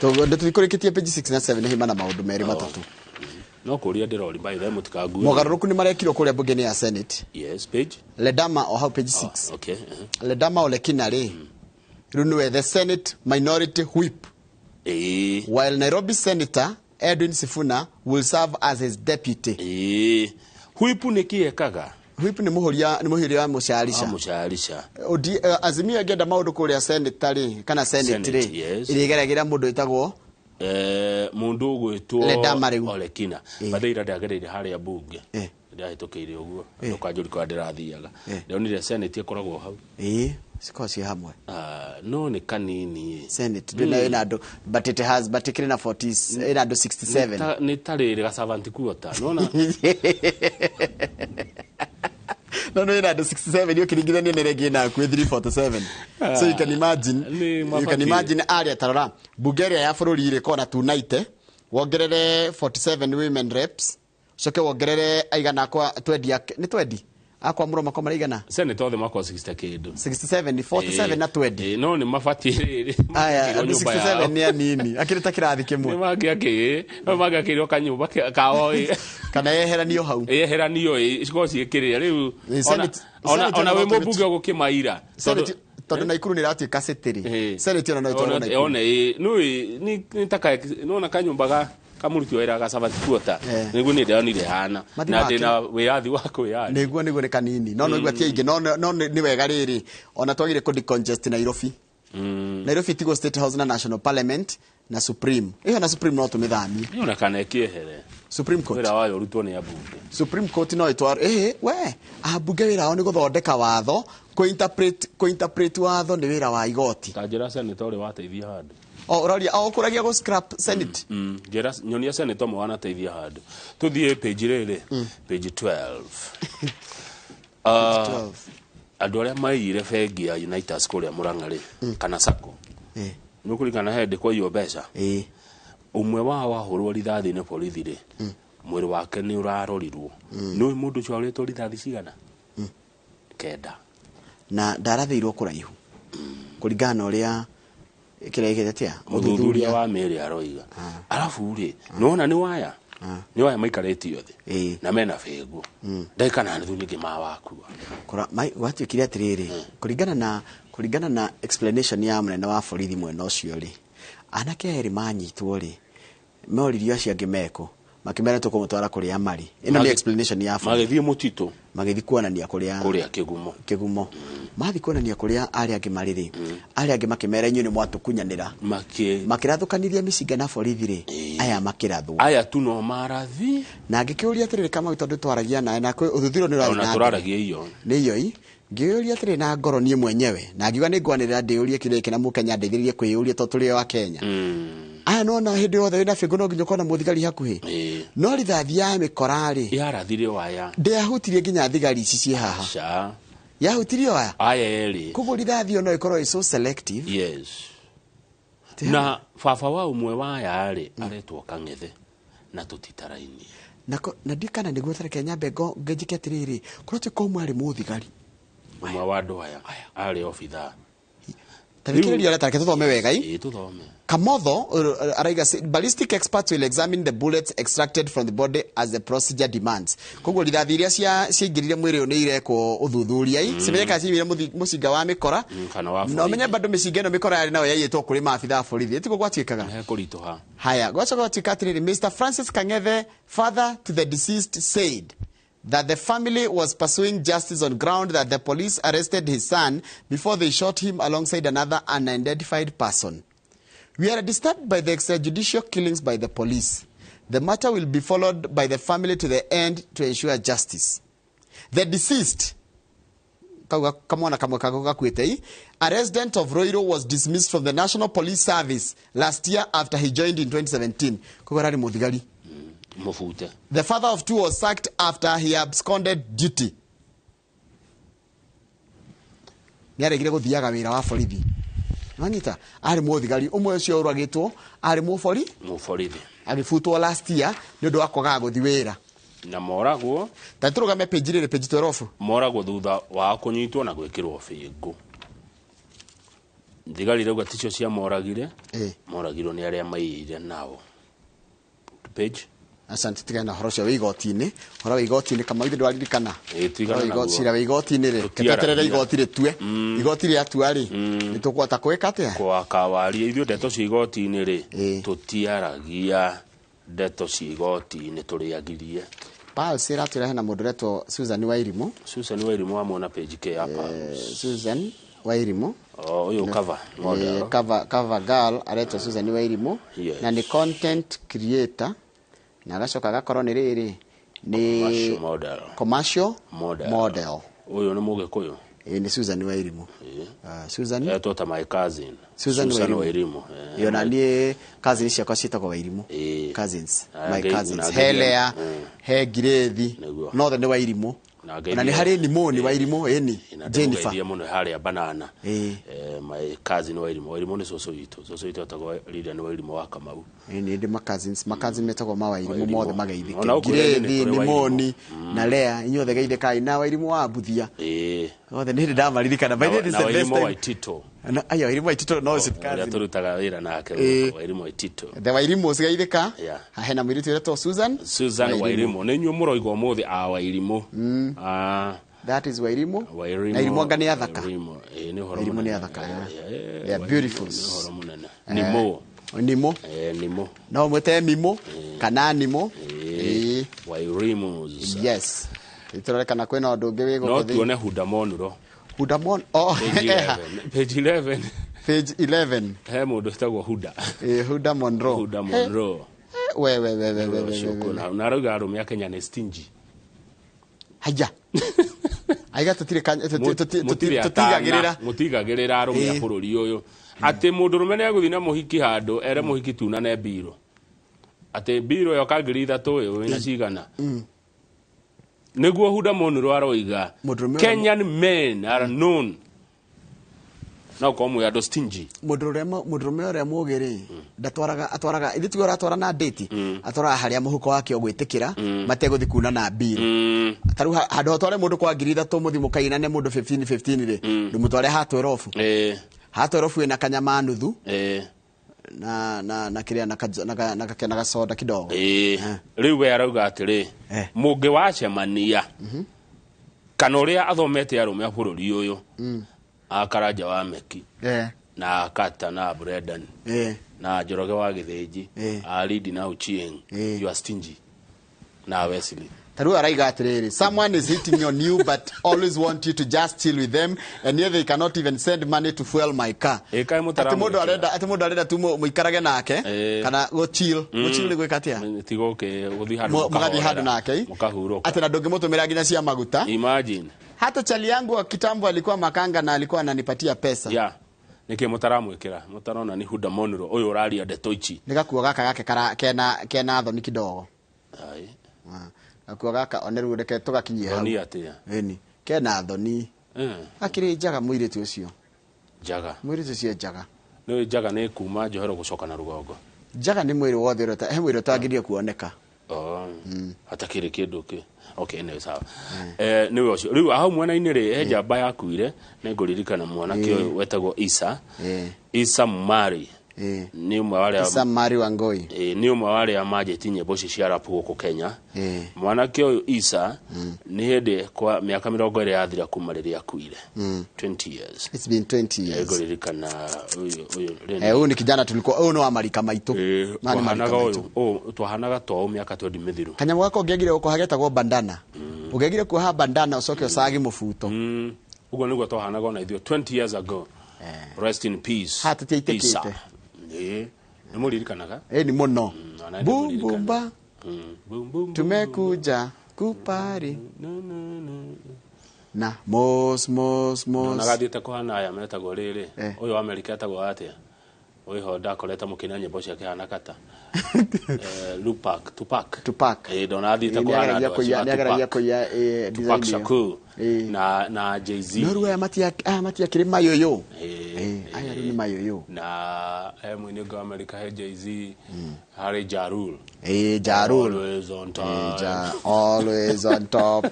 to ndikurikitie page 6 na 7 hima na maundu meri matatu no kuria ndirori by the mutikagu mogaruruku ni marekiro kuria bunge ya Senate yes page Ledama o how page 6 okay Ledama ole kinari runwe the Senate minority whip while Nairobi Senator Edwin Sifuna will serve as his deputy whip ni kiekaga Whip ni muhiria mushalisha. Mushalisha. Azimio agenda maundu kuria Senate ri kana Senate ri. Irigeragera mundu itagwo mundu gwitwo Olekina. Badeira ndagereire haria bunge. Ndahitukiire uguo. Ndukajuri kwa ndirathiaga. Ndionire Senate ikoragwo hau. Sikosi hamwe. No ni kanini. Senate ndina inado but it has but ikiri na 40 inado 67. Ni tarire ga 70 quarter. Nona. No inado 67 yo kiringithania na regi na ku 347. So you can imagine area tarora Bulgaria ya bururi ire kona tunaite wongerere 47 women reps. Soke wongerere aigana kwa 20 ni 20. Akwa muroma kwa marigana Senate othe mako 60 kidu 67 ni 47 na 20 no ni mafatiri aya 67 ni anini akirita kirathi kimwe ni magi akiri okanyumba kao kana yeheranio hau yeheranio cikoci ikirira riu ona we mubunge gukimaira tondu Naikuru ni rati kasetiri Senate ona no itoro Naikuru ona no ni taka no na kanyumba ga kamuruti wera ga sabati kuota niguo ni ndeonire hana na ndina wiathi wako ya niguo ni kanini no igwa tie ingi no ni wega riri ona twagire ku decongest Nairobi Nairobi tigo State House na National Parliament na Supreme iyo na Supreme no tumithami iyo na kana kiehere Supreme Court wera wayo rutwo ni abunge Supreme Court no itwar we abunge wera oni guthondeka watho ko interpret watho ni wera wa igoti tajira senator wateithia handu Roria kuragia go scrap Senate. Jera nyonia Senate mo wana teithia handu. Tuthie page rere page 12. Andu aria maiyire bengi ya United School Murang'ari kana Sacco. Nukurikana hende kwa hiyo mbeca. Umwe wao wahurwo rithathi ni borithi ri. Mwiri wake ni urarorirwo. Ni mundu cio aritwo rithathi cigana? Kenda. Na ndarathiirwo kuraihu. Kuringana uria kirege tia muthuthuria wa meri aroiga alafu ri nona ni waya maikareti yothe na mena fegu ndaika na ndu nyingi mawaku kora mai watu kiria tiriri kuringana na explanation ya mrenda wa borithi mwena ucio ri anake eri manyitwo ri moririo acio ngimeko makimera tukumutwara kuri amari ino ni explanation ya borithi magithie mutito magithi kuonania kuria kigumo mathi kuonania kuria ari angi mariri ari angi makimera inyu ni mwatukunyanira makirathukaniria miciga na borithi ri aya makirathwo aya tu no marathi na ngikiuria atiriri kama tondu twaragia na kwi uthuthiro ni urathi na turaragia iyo ni iyo ngiuria atiriri na ngoro nie mwenyewe na ngiuga ni ngwanirira ndiurie kireke na mukenya ndeithiririe kwiyuria to turi wa Kenya aya nona hindi yothe wina fingo no nginya kona muthigari hakuhi no rithathi ya mikorari yarathire waya ndehutirie nginya thigari ici cie haha yahutirie waya aya eri kugo rithathi no ikorwo so selective yes na baba wa umwe waya ari aretwo Kang'ethe na tutitaraini na ndikana niguo tere Kenya bego ngejike atiriri kuroti ko mwari muthigari umwe wa andu aya ari ofitha Tabikiria leta ke tuthome wega tuthome Kamotho araiga ballistic experts will examine the bullets extracted from the body as the procedure demands. Koguo rithathi iria ciingirire mwiri ni ireko uthuthuria cibeka cibire mucinga wa mikora no menye bado micinga no mikora yari nayo yayitwo kuri maabitha borithi etiko gwatwikaga he kurituha haya gwacoka gwatwikatiriri Mr. Francis Kang'ethe, father to the deceased, said that the family was pursuing justice on ground that the police arrested his son before they shot him alongside another unidentified person. We are disturbed by the extrajudicial killings by the police. The matter will be followed by the family to the end to ensure justice. The deceased, a resident of Roiro, was dismissed from the National Police Service last year after he joined in 2017. The father of two was sacked after he absconded duty. Niaregire guthiaga wira wa borithi. Nanyita ari muthigari umwe ucio uragitwo ari muborithi agifutwo last year ni undu akwaga guthi wira na moragwo taturugame page 12 moragwo thutha wa kunyitwo na gwikirwo fingo thigari rauga ticio cia moragire moragirwo ni aria maiyire nao page asante tigana horocia wa igoti-ini horo wa igoti-ini kama ithe ndwaririkana cira wa igoti-ini ri keteterere igoti ritue igoti ria tua ri nitukwata kweka atia kwa kawaria ithuĩ ndeto cia igoti-ini ri tutiaragia ndeto cia igoti-ini turiagirie Pulse iratira hena mundu retwo Susan Wairimu. Susan Wairimu amona page ke hapa. Susan Wairimu. Uyo cover model. Cover girl aretwo Susan Wairimu. Na ni content creator. Na agacoka gakorwo ni riri ni commercial model. Uyo ni Mugikuyu. Ni Susan Wairimu. Susan tota my cousin. Susan Wairimu. Yona ni cousin ciakwa ciitagwo Wairimu. Cousins. My cousins. Helea, Hegirethi. No the Wairimu. Na ni hari ni moni Wairimu eni Jennifer. Ndio muno hari ya banana. My cousin Wairimu. Wairimu ni soso itu. Soso itu atagwo leader ni Wairimu wa Kamau. Ni ndi my cousins metagwo Wairimu mothe magaithike. Girethi ni moni na Lea inyothe geithe kai na Wairimu wa Buthia. Othe ni ndi amaririkana by the way Wairimu wa Tito. Ayo Wairimu wa Tito no sit cousin. Ya turutaga wira nake Wairimu wa Tito. The Wairimu cigaithika. Hena mwiritu retwo Susan Wairimu. Ni nyu muroigwo muthi a Wairimu. That is Wairimu. Wairimu ngani athaka. Wairimu ni athaka. They are beautiful. Nimo. Nimo. No mwete Mimo kana Nimo. Wairimu. Yes. Itoreka kwena undu ungi wigo no tuone Hudamonuro. Hudamon Page 11. Page 11. He mundu tagwo Huda. Hudamonro. Hudamonro. We. Shukuna. Unarauga arume Kenya ni stingy. Haja. Aiga tutire tutigagirira. Mutigagirira arume ya bururi uyu. Ati mundu rumene aguthina muhiki handu ere muhiki tuna ne biro. Ati biro yo kagiri 3 yo ina cigana. Neguo Hudamonuro aroiga Kenyan men are known now komu ya do stingy mudrume ore mugiri atwaraga ithiti ora atwara na date atwara haria muhuko wake ogwitikira mateguthi kuna na bill ataru hado atware mundu kwa ngiri 3 muthi mukaina ne mundu 15 ri ndumutware hatwerofu hatwerofu ina kanyama nuthu na kiria na gasoda kidogo riu we arauga atiri mungi wacemania kana uria athomete arume a bururi uyu Akaranja wa Meki na Akata na Brendan na Njoroge wa Githinji Alidi na Uchieng you are stingy na Wesley. Taru araiga atiriri someone is hitting on you but always want you to just chill with them and yet they cannot even send money to fuel my car. Ati mundu arenda tu muikarage nake kana go chill gwikatia tigoke guthi handu mugathi handu nake mukahuruka ati na ndungi mutumira ginya cia maguta. Imagine hata chali yangu wa kitambo alikuwa makanga na alikuwa ananipatia pesa nike mutaramwikira mutarona ni Hudamonuro uyu uraria Detoichi nikakuo gaka gake kena thoni kidogo akuo gaka oneru reke tugakinyia hau ni atia kena thoni akiri njaga mwiritu ucio njaga mwiritu cio njaga no njaga ni kuma Njohero gucoka na rugongo njaga ni mwiri wothe rota he mwiri twagirie kuoneka atakiri kindu ki okay no sawa ni we ucio riu aho mwana-ini ri he njamba yakuire ni nguririkana mwana kio wetagwo Isa Mari ni umwe wale Isa Mari Wangoi ni umwe wale amajeti nyimbo cia rap guku Kenya mwana kio Isa ni hende kwa miaka 20 yathira kuma riria akuire 20 years it's been 20 years nguririkana uyu uyu ni kijana tulikuwa uyu no amarika maitu twahanaga to miaka 20 mithiru kanyamu gako ngegire uko hagetagwo bandana ugegire kuha bandana ucoke usagi mubuto ugo niguo twahanaga na ithio 20 years ago rest in peace hatatiitikite ni muririkanaga ni muno bumba tumekuja kupari na mos nagathite kuhana aya metagwo riri uyu Amerika etagwo atia uyu ndakoreta mukina nyimbo cia kihana kata Tupac donathite kuhana Tupac Shakur na Jay-Z no ruwa matia kiri mayoyo aya ni mayoyo na mwini go America he Jay-Z Harry Jarul always on top always on top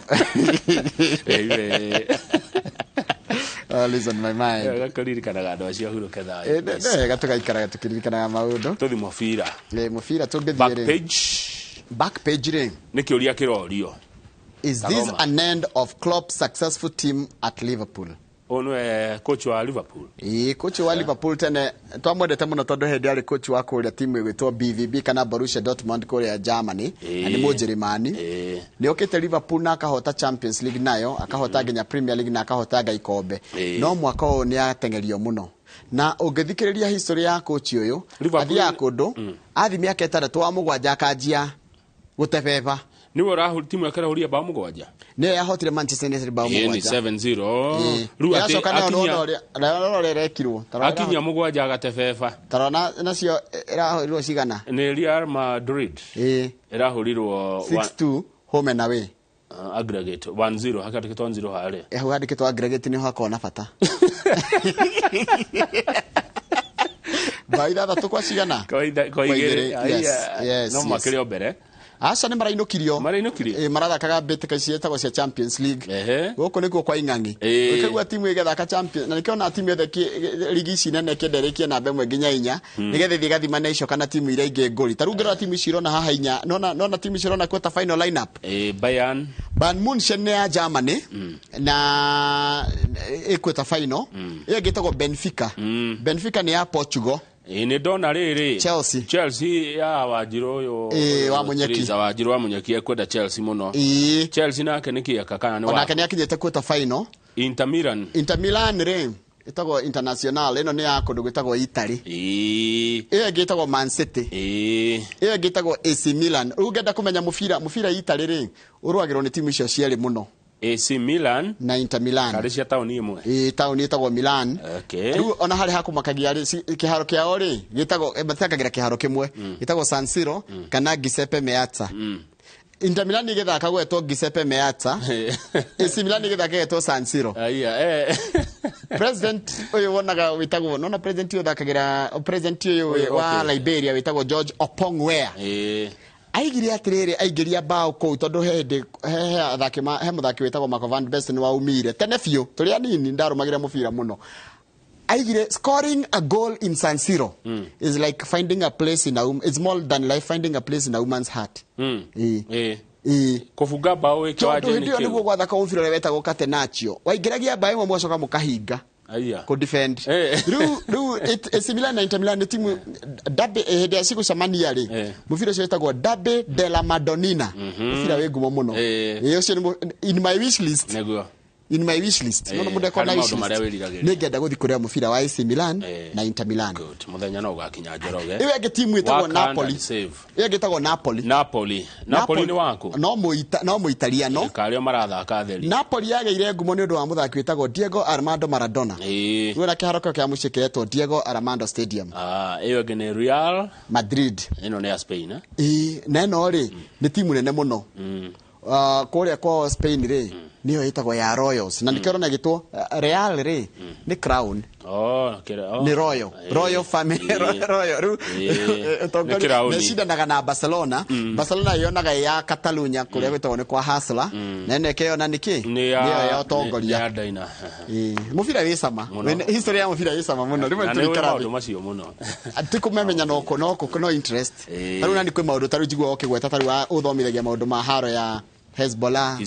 always on my mind gakuririkanaga andu acio huruke thayo gatugaikaraga tukiririkanaga maundu tuthi mubira tungithire back page ri ni kiuria kirorio is this an end of Klopp's successful team at Liverpool Onwe coach wa Liverpool. Coach wa Liverpool tene twamwendete muno tondu hindi ari coach wa kuria timu igwitwo BVB kana Borussia Dortmund kuria Germany na ni Mujerumani. Ni okite Liverpool na akahota Champions League nayo akahota nginya Premier League na akahota gaikombe. No mwaka uyu ni atengerio muno. Na ungithikiriria history ya coach uyu athia kundu athi miaka 3 wa mugwanja akanjia gutebeba. Niwe rahul timu yakera huria bao mugwanja. Ne yahotire Manchester United bao mugwanja. 7-0. Ru ati akinya mugwanja agatebeba. Tarona nacio irahurirwo cigana. Ni Real Madrid. Irahurirwo 6-2 home and away. Aggregate 1-0 hakandikitwo 1-0 hare. Eho handikitwo aggregate ni hakona bata. Baida tukwa cigana. Koigere. Yes. No makire obere. Asa ni marainokirio marathakaga mbĩtĩka cietagwo cia Champions League gũkũ nĩkuo kwa ing'ang'i ũkĩgua timu ĩgethaka Champions na nĩkĩona timu yothe ligi ici nene kĩenderekie namba 1 nginya 4 nĩgetha ithiĩ gathima na icio kana timu iria ingĩ ngũri ta rĩu ngĩrora timu ici irona haha 4 nona timu ici irona quarter final lineup Bayern Munchen ya Germany na quarter final ĩyo ĩgĩtagwo Benfica ni ya Portugal. Ni dona riri Chelsea ya Wanjiru yo wa Munyeki Wanjiru wa Munyeki ekwenda Chelsea muno. Chelsea nake nikiaka kana ni wa onake ni akinyete quarter final. Inter Milan re itago international ino ni ya kundu gwitagwo Italy. Iyo gitagwo Man City. Iyo gitagwo AC Milan. Ugenda kumenya mufira Italy re urwagirwo ni timu icio cieri muno. AC Milan na Inter Milan karisha tauni imwe tauni itagwo Milan. Riu ona hari hakumakagia kiharo kiao ri gitagwo batakagira kiharo kimwe gitagwo San Siro kana Giuseppe Meazza. Inter Milan nigethaka gwetwo Giuseppe Meazza. AC Milan nigethaka gwetwo San Siro. President uyu wonaga witagwo nona president uyu thakagira president uyu wa Liberia witagwo George Opong Weah. Aigiri atiriri aigiria bao ko tondu he muthaki witagwo Marco van Basten wa umire tene biu turi anini ndarumagira mubira muno. Aigire scoring a goal in San Siro is like finding a place in it's more than like finding a place in a woman's heart. Kufunga bao ikiwaje ndio niguo gwathaka umfira ule wetagwo Catenaccio waingiragia bao imwe mwacoka mukahinga ko defend ru AC Milan na Inter Milan timu dabe hede siku shamania ri mufira cyo wetagwo Dabe della Madonnina mufira wengumo muno iyo cyo in my wish list no munde ko na wish list negenda guthi kuria mufira wa AC Milan na Inter Milan muthenya no gakinya njoroge iyo timu itagwo Napoli iyo gitagwo Napoli ni wako no muitaliano kario marathaka theri Napoli yageire ngumo ni undu wa muthaki witagwo Diego Armando Maradona wira kiharoko kia mucikiretwo Diego Armando Stadium iyo gene Real Madrid ino ni ya Spain na no ri ni timu nene muno kuria kwa Spain ri niyo itagwo ya Royals na nikirona gitwo Real ri ni Crown ni Royal family Royal neshidanaga na Barcelona yonaga ya Catalunya kuria gwitagwo ni kwa Hasla na nekeyona niki niyo ya utongoria mufira wisama history ya mufira wisama muno rimwe turikara macio muno atikumemenya no interest taruna ni kwi maundu taru jigwa okigweta taru uthomithagia maundu ma haro ya Hezbollah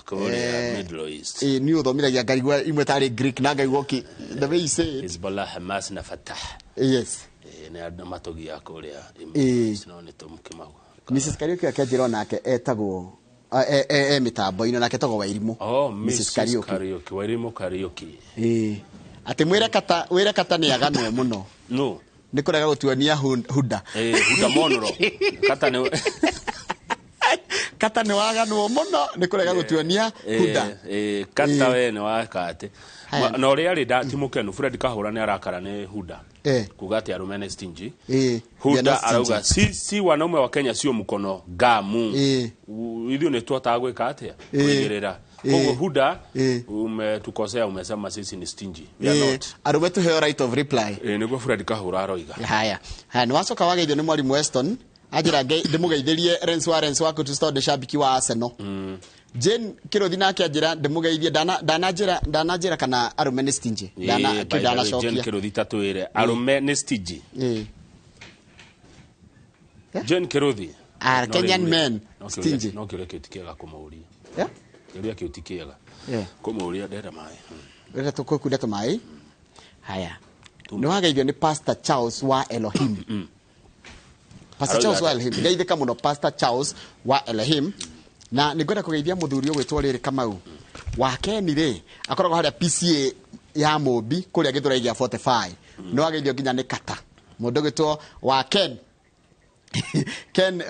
Korea Middle East ni uthomithagia ngarigwa imwe tari Greek na ngarigwa the way you say Hezbollah Hamas na Fatah ni andu matogia Korea no ni tumkima Mrs. Kariuki akajira nake etagwo mitambo ino nake tagwo Wairimu Mrs. Kariuki Wairimu Kariuki ati mwira kata ni aganwe muno no ni kuraga gutuania huda monoro kata ni waganwo muno ni kurega gutuania huda kata we ni wakate no ri ari timukenu Fred Kahura ni arakara ni huda kugati arumene stingy huda arauga si wanaume wa Kenya sio mkono gamu hivyo ni tuata gweka atia kugerera kogo huda umetukosea umesema sisi ni stingy we are not arume to her right of reply niguo Fred Kahura aroiga haya ni wacoka wageithio ni mwalimu Weston ajira ndimugeithirie Rennes wako tu start shabiki wa Arsenal Jane Kirothi nake ajira ndimugeithie danajira kana arume stingy dana shokia Jane Kirothi tatuire arume stingy Jane Kirothi Kenyan men stingy no kireketikiaga kumauria Ngeria kiutikiaga. Kumuria ndera mai. Rĩrĩa tũkũkunda tũmaĩ. Haya. Nĩ wageithio nĩ Pastor Charles wa Elohim. Pastor Charles wa Elohim. Ngeithĩka mũno Pastor Charles wa Elohim. Na nĩngwenda kũgeithia mũthuri ũgwĩtwo rĩrĩ Kamau. Wa Ken rĩ, akoragwo harĩa PCA ya Mũmbi kũrĩa Gĩthũrai gĩa 45. Nĩ wageithio nginya nĩ Kata. Mũndũ ũgwĩtwo wa Ken. Ken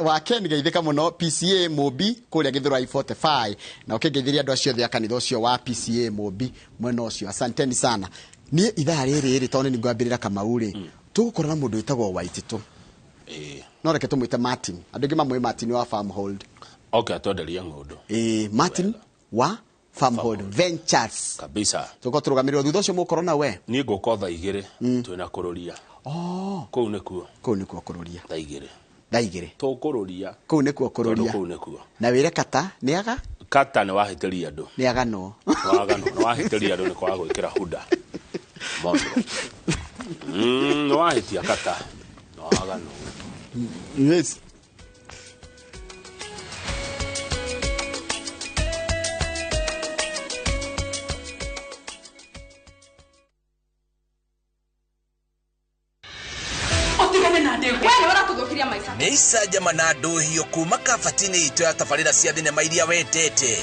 geithĩka mũno PCA Mũmbi kũrĩa Gĩthũrai 45. Na ũkĩngeithĩria andũ acio othe a kanitha ũcio wa PCA Mũmbi mwena ũcio. Asanteni sana. Niĩ ithaa rĩrĩ tondũ nĩ ngwambĩrĩra Kamau rĩ, tũgũkorwo na mũndũ wĩtagwo Waititũ. No reke tũmwĩte Martin. Andũ aingĩ mamwĩ Martin wa Farmhold. Okay, atwenderia ng'ũndũ. Martin wa Farmhold Ventures. Kabisa. Tũko tũrũgamĩrĩrwo thutha ũcio mũkorwo na we. Niĩ ngũkora thaa igĩrĩ twĩna kũrũria. Kũu nĩkuo. Kũu nĩkuo kũrũria. Thaa igĩrĩ. Thaa igĩrĩ. Tũkũrũria. Kũu nĩkuo kũrũria. Kũu nĩkuo. Na wĩre Kata nĩaga? Kata nĩ wahĩtĩria andũ. Nĩagano. Wagano, nĩ wahĩtĩria andũ nĩ kwaga gwĩkĩra huda. Nĩ wahĩtia Kata. Nĩ wagano. Yes. Nĩ icanjama na ndũhio kuma kabatini itũ ya tabarĩra cia thinema iria wendete.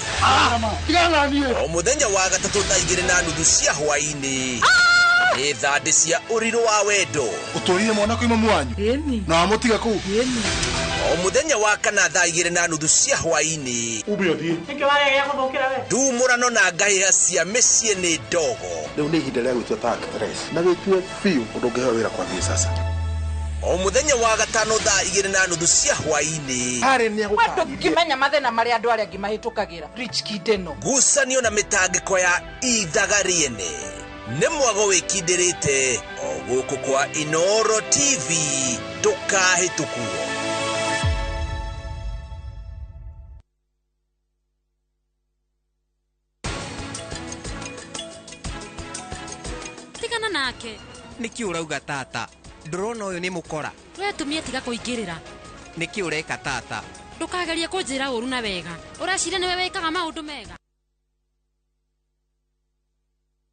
O mũthenya wa gatatũ thaa 2:30 cia hwaĩ-inĩ. Nĩ thandĩ cia ũrirũ wa wendo. Ũtũrire mwana kwa imamu wanyu na wamũtiga kũu. O mũthenya wa kana thaa 2:30 cia hwaĩ-inĩ. Ndumũrano na ngahĩha cia mĩciĩ nĩ ndogo. Rĩu nĩ ihinda rĩa gwĩtua tag race. Na wĩtue biũ ũndũ ũngĩheo wĩra kwambia sasa. O mũthenya wa gatano thaa 2:30 cia hwaĩ-inĩ. Watu kimenya mathĩna marĩa andũ arĩa angĩ mahĩtũkagĩra. Rich Kid ĩno. Ngucanio na mĩtangĩko ya ithaga rĩene. Nĩ mwago wĩkindĩrĩte o gũkũ kwa Inooro TV. Ndũkahĩtũkuo. Tigana nake. Nĩkĩ ũrauga tata? Ndũrona ũyũ nĩ mũkora. We tumie tiga kũingĩrĩra. Nĩkĩ ũreka tata? Ndũkageria kũnjĩra ũru na wega. Ũracira nĩwe wĩkaga maũndũ mega.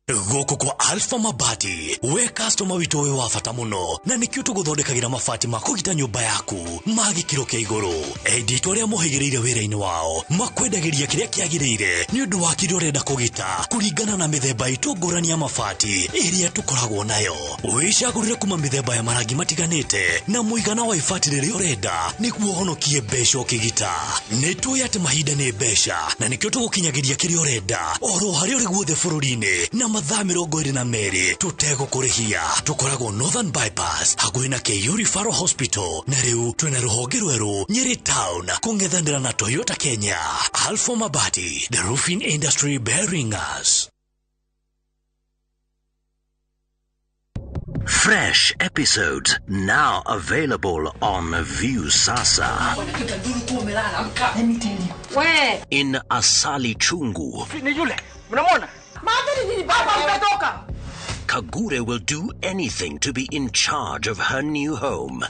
Gũkũ kwa Alpha Mabati, we customer witũ wĩ wa bata mũno, na nĩkĩo tũgũthondekagĩra mabati ma kũgita nyũmba yaku ma gĩkĩro kĩa igũrũ. Enditũ arĩa mohĩgĩrĩire wĩra-inĩ wao makwendagĩria kĩrĩa kĩagĩrĩire nĩ ũndũ wa kĩrĩa ũrenda kũgita kũringana na mĩthemba itũ ngũrani ya mabati ĩrĩa tũkoragwo nayo. Wĩcagũrĩre kuma mĩthemba ya marangi matiganĩte na mũigana wa ibati rĩrĩa ũrenda nĩguo ũhonokie mbeca ũkĩgita. Nĩtũĩ atĩ mahinda nĩ mbeca na nĩkĩo tũgũkinyagĩria kĩrĩa ũrenda oro harĩa ũrĩ guothe bũrũri-inĩ na mathaa 22 tutegũkũrĩhia. Tũkoragwo Northern Bypass hakuhĩ na KU Referral Hospital, na rĩu twĩna rũhonge rwerũ Nyeri Town kũng'ethanĩra na Toyota Kenya. Alpha Mabati, the roofing industry bearing us. Fresh episodes now available on Viusasa. We. In Asali Chungu. Ni yule. Mnamwona? Madhari nini baba umetoka? Kagure will do anything to be in charge of her new home.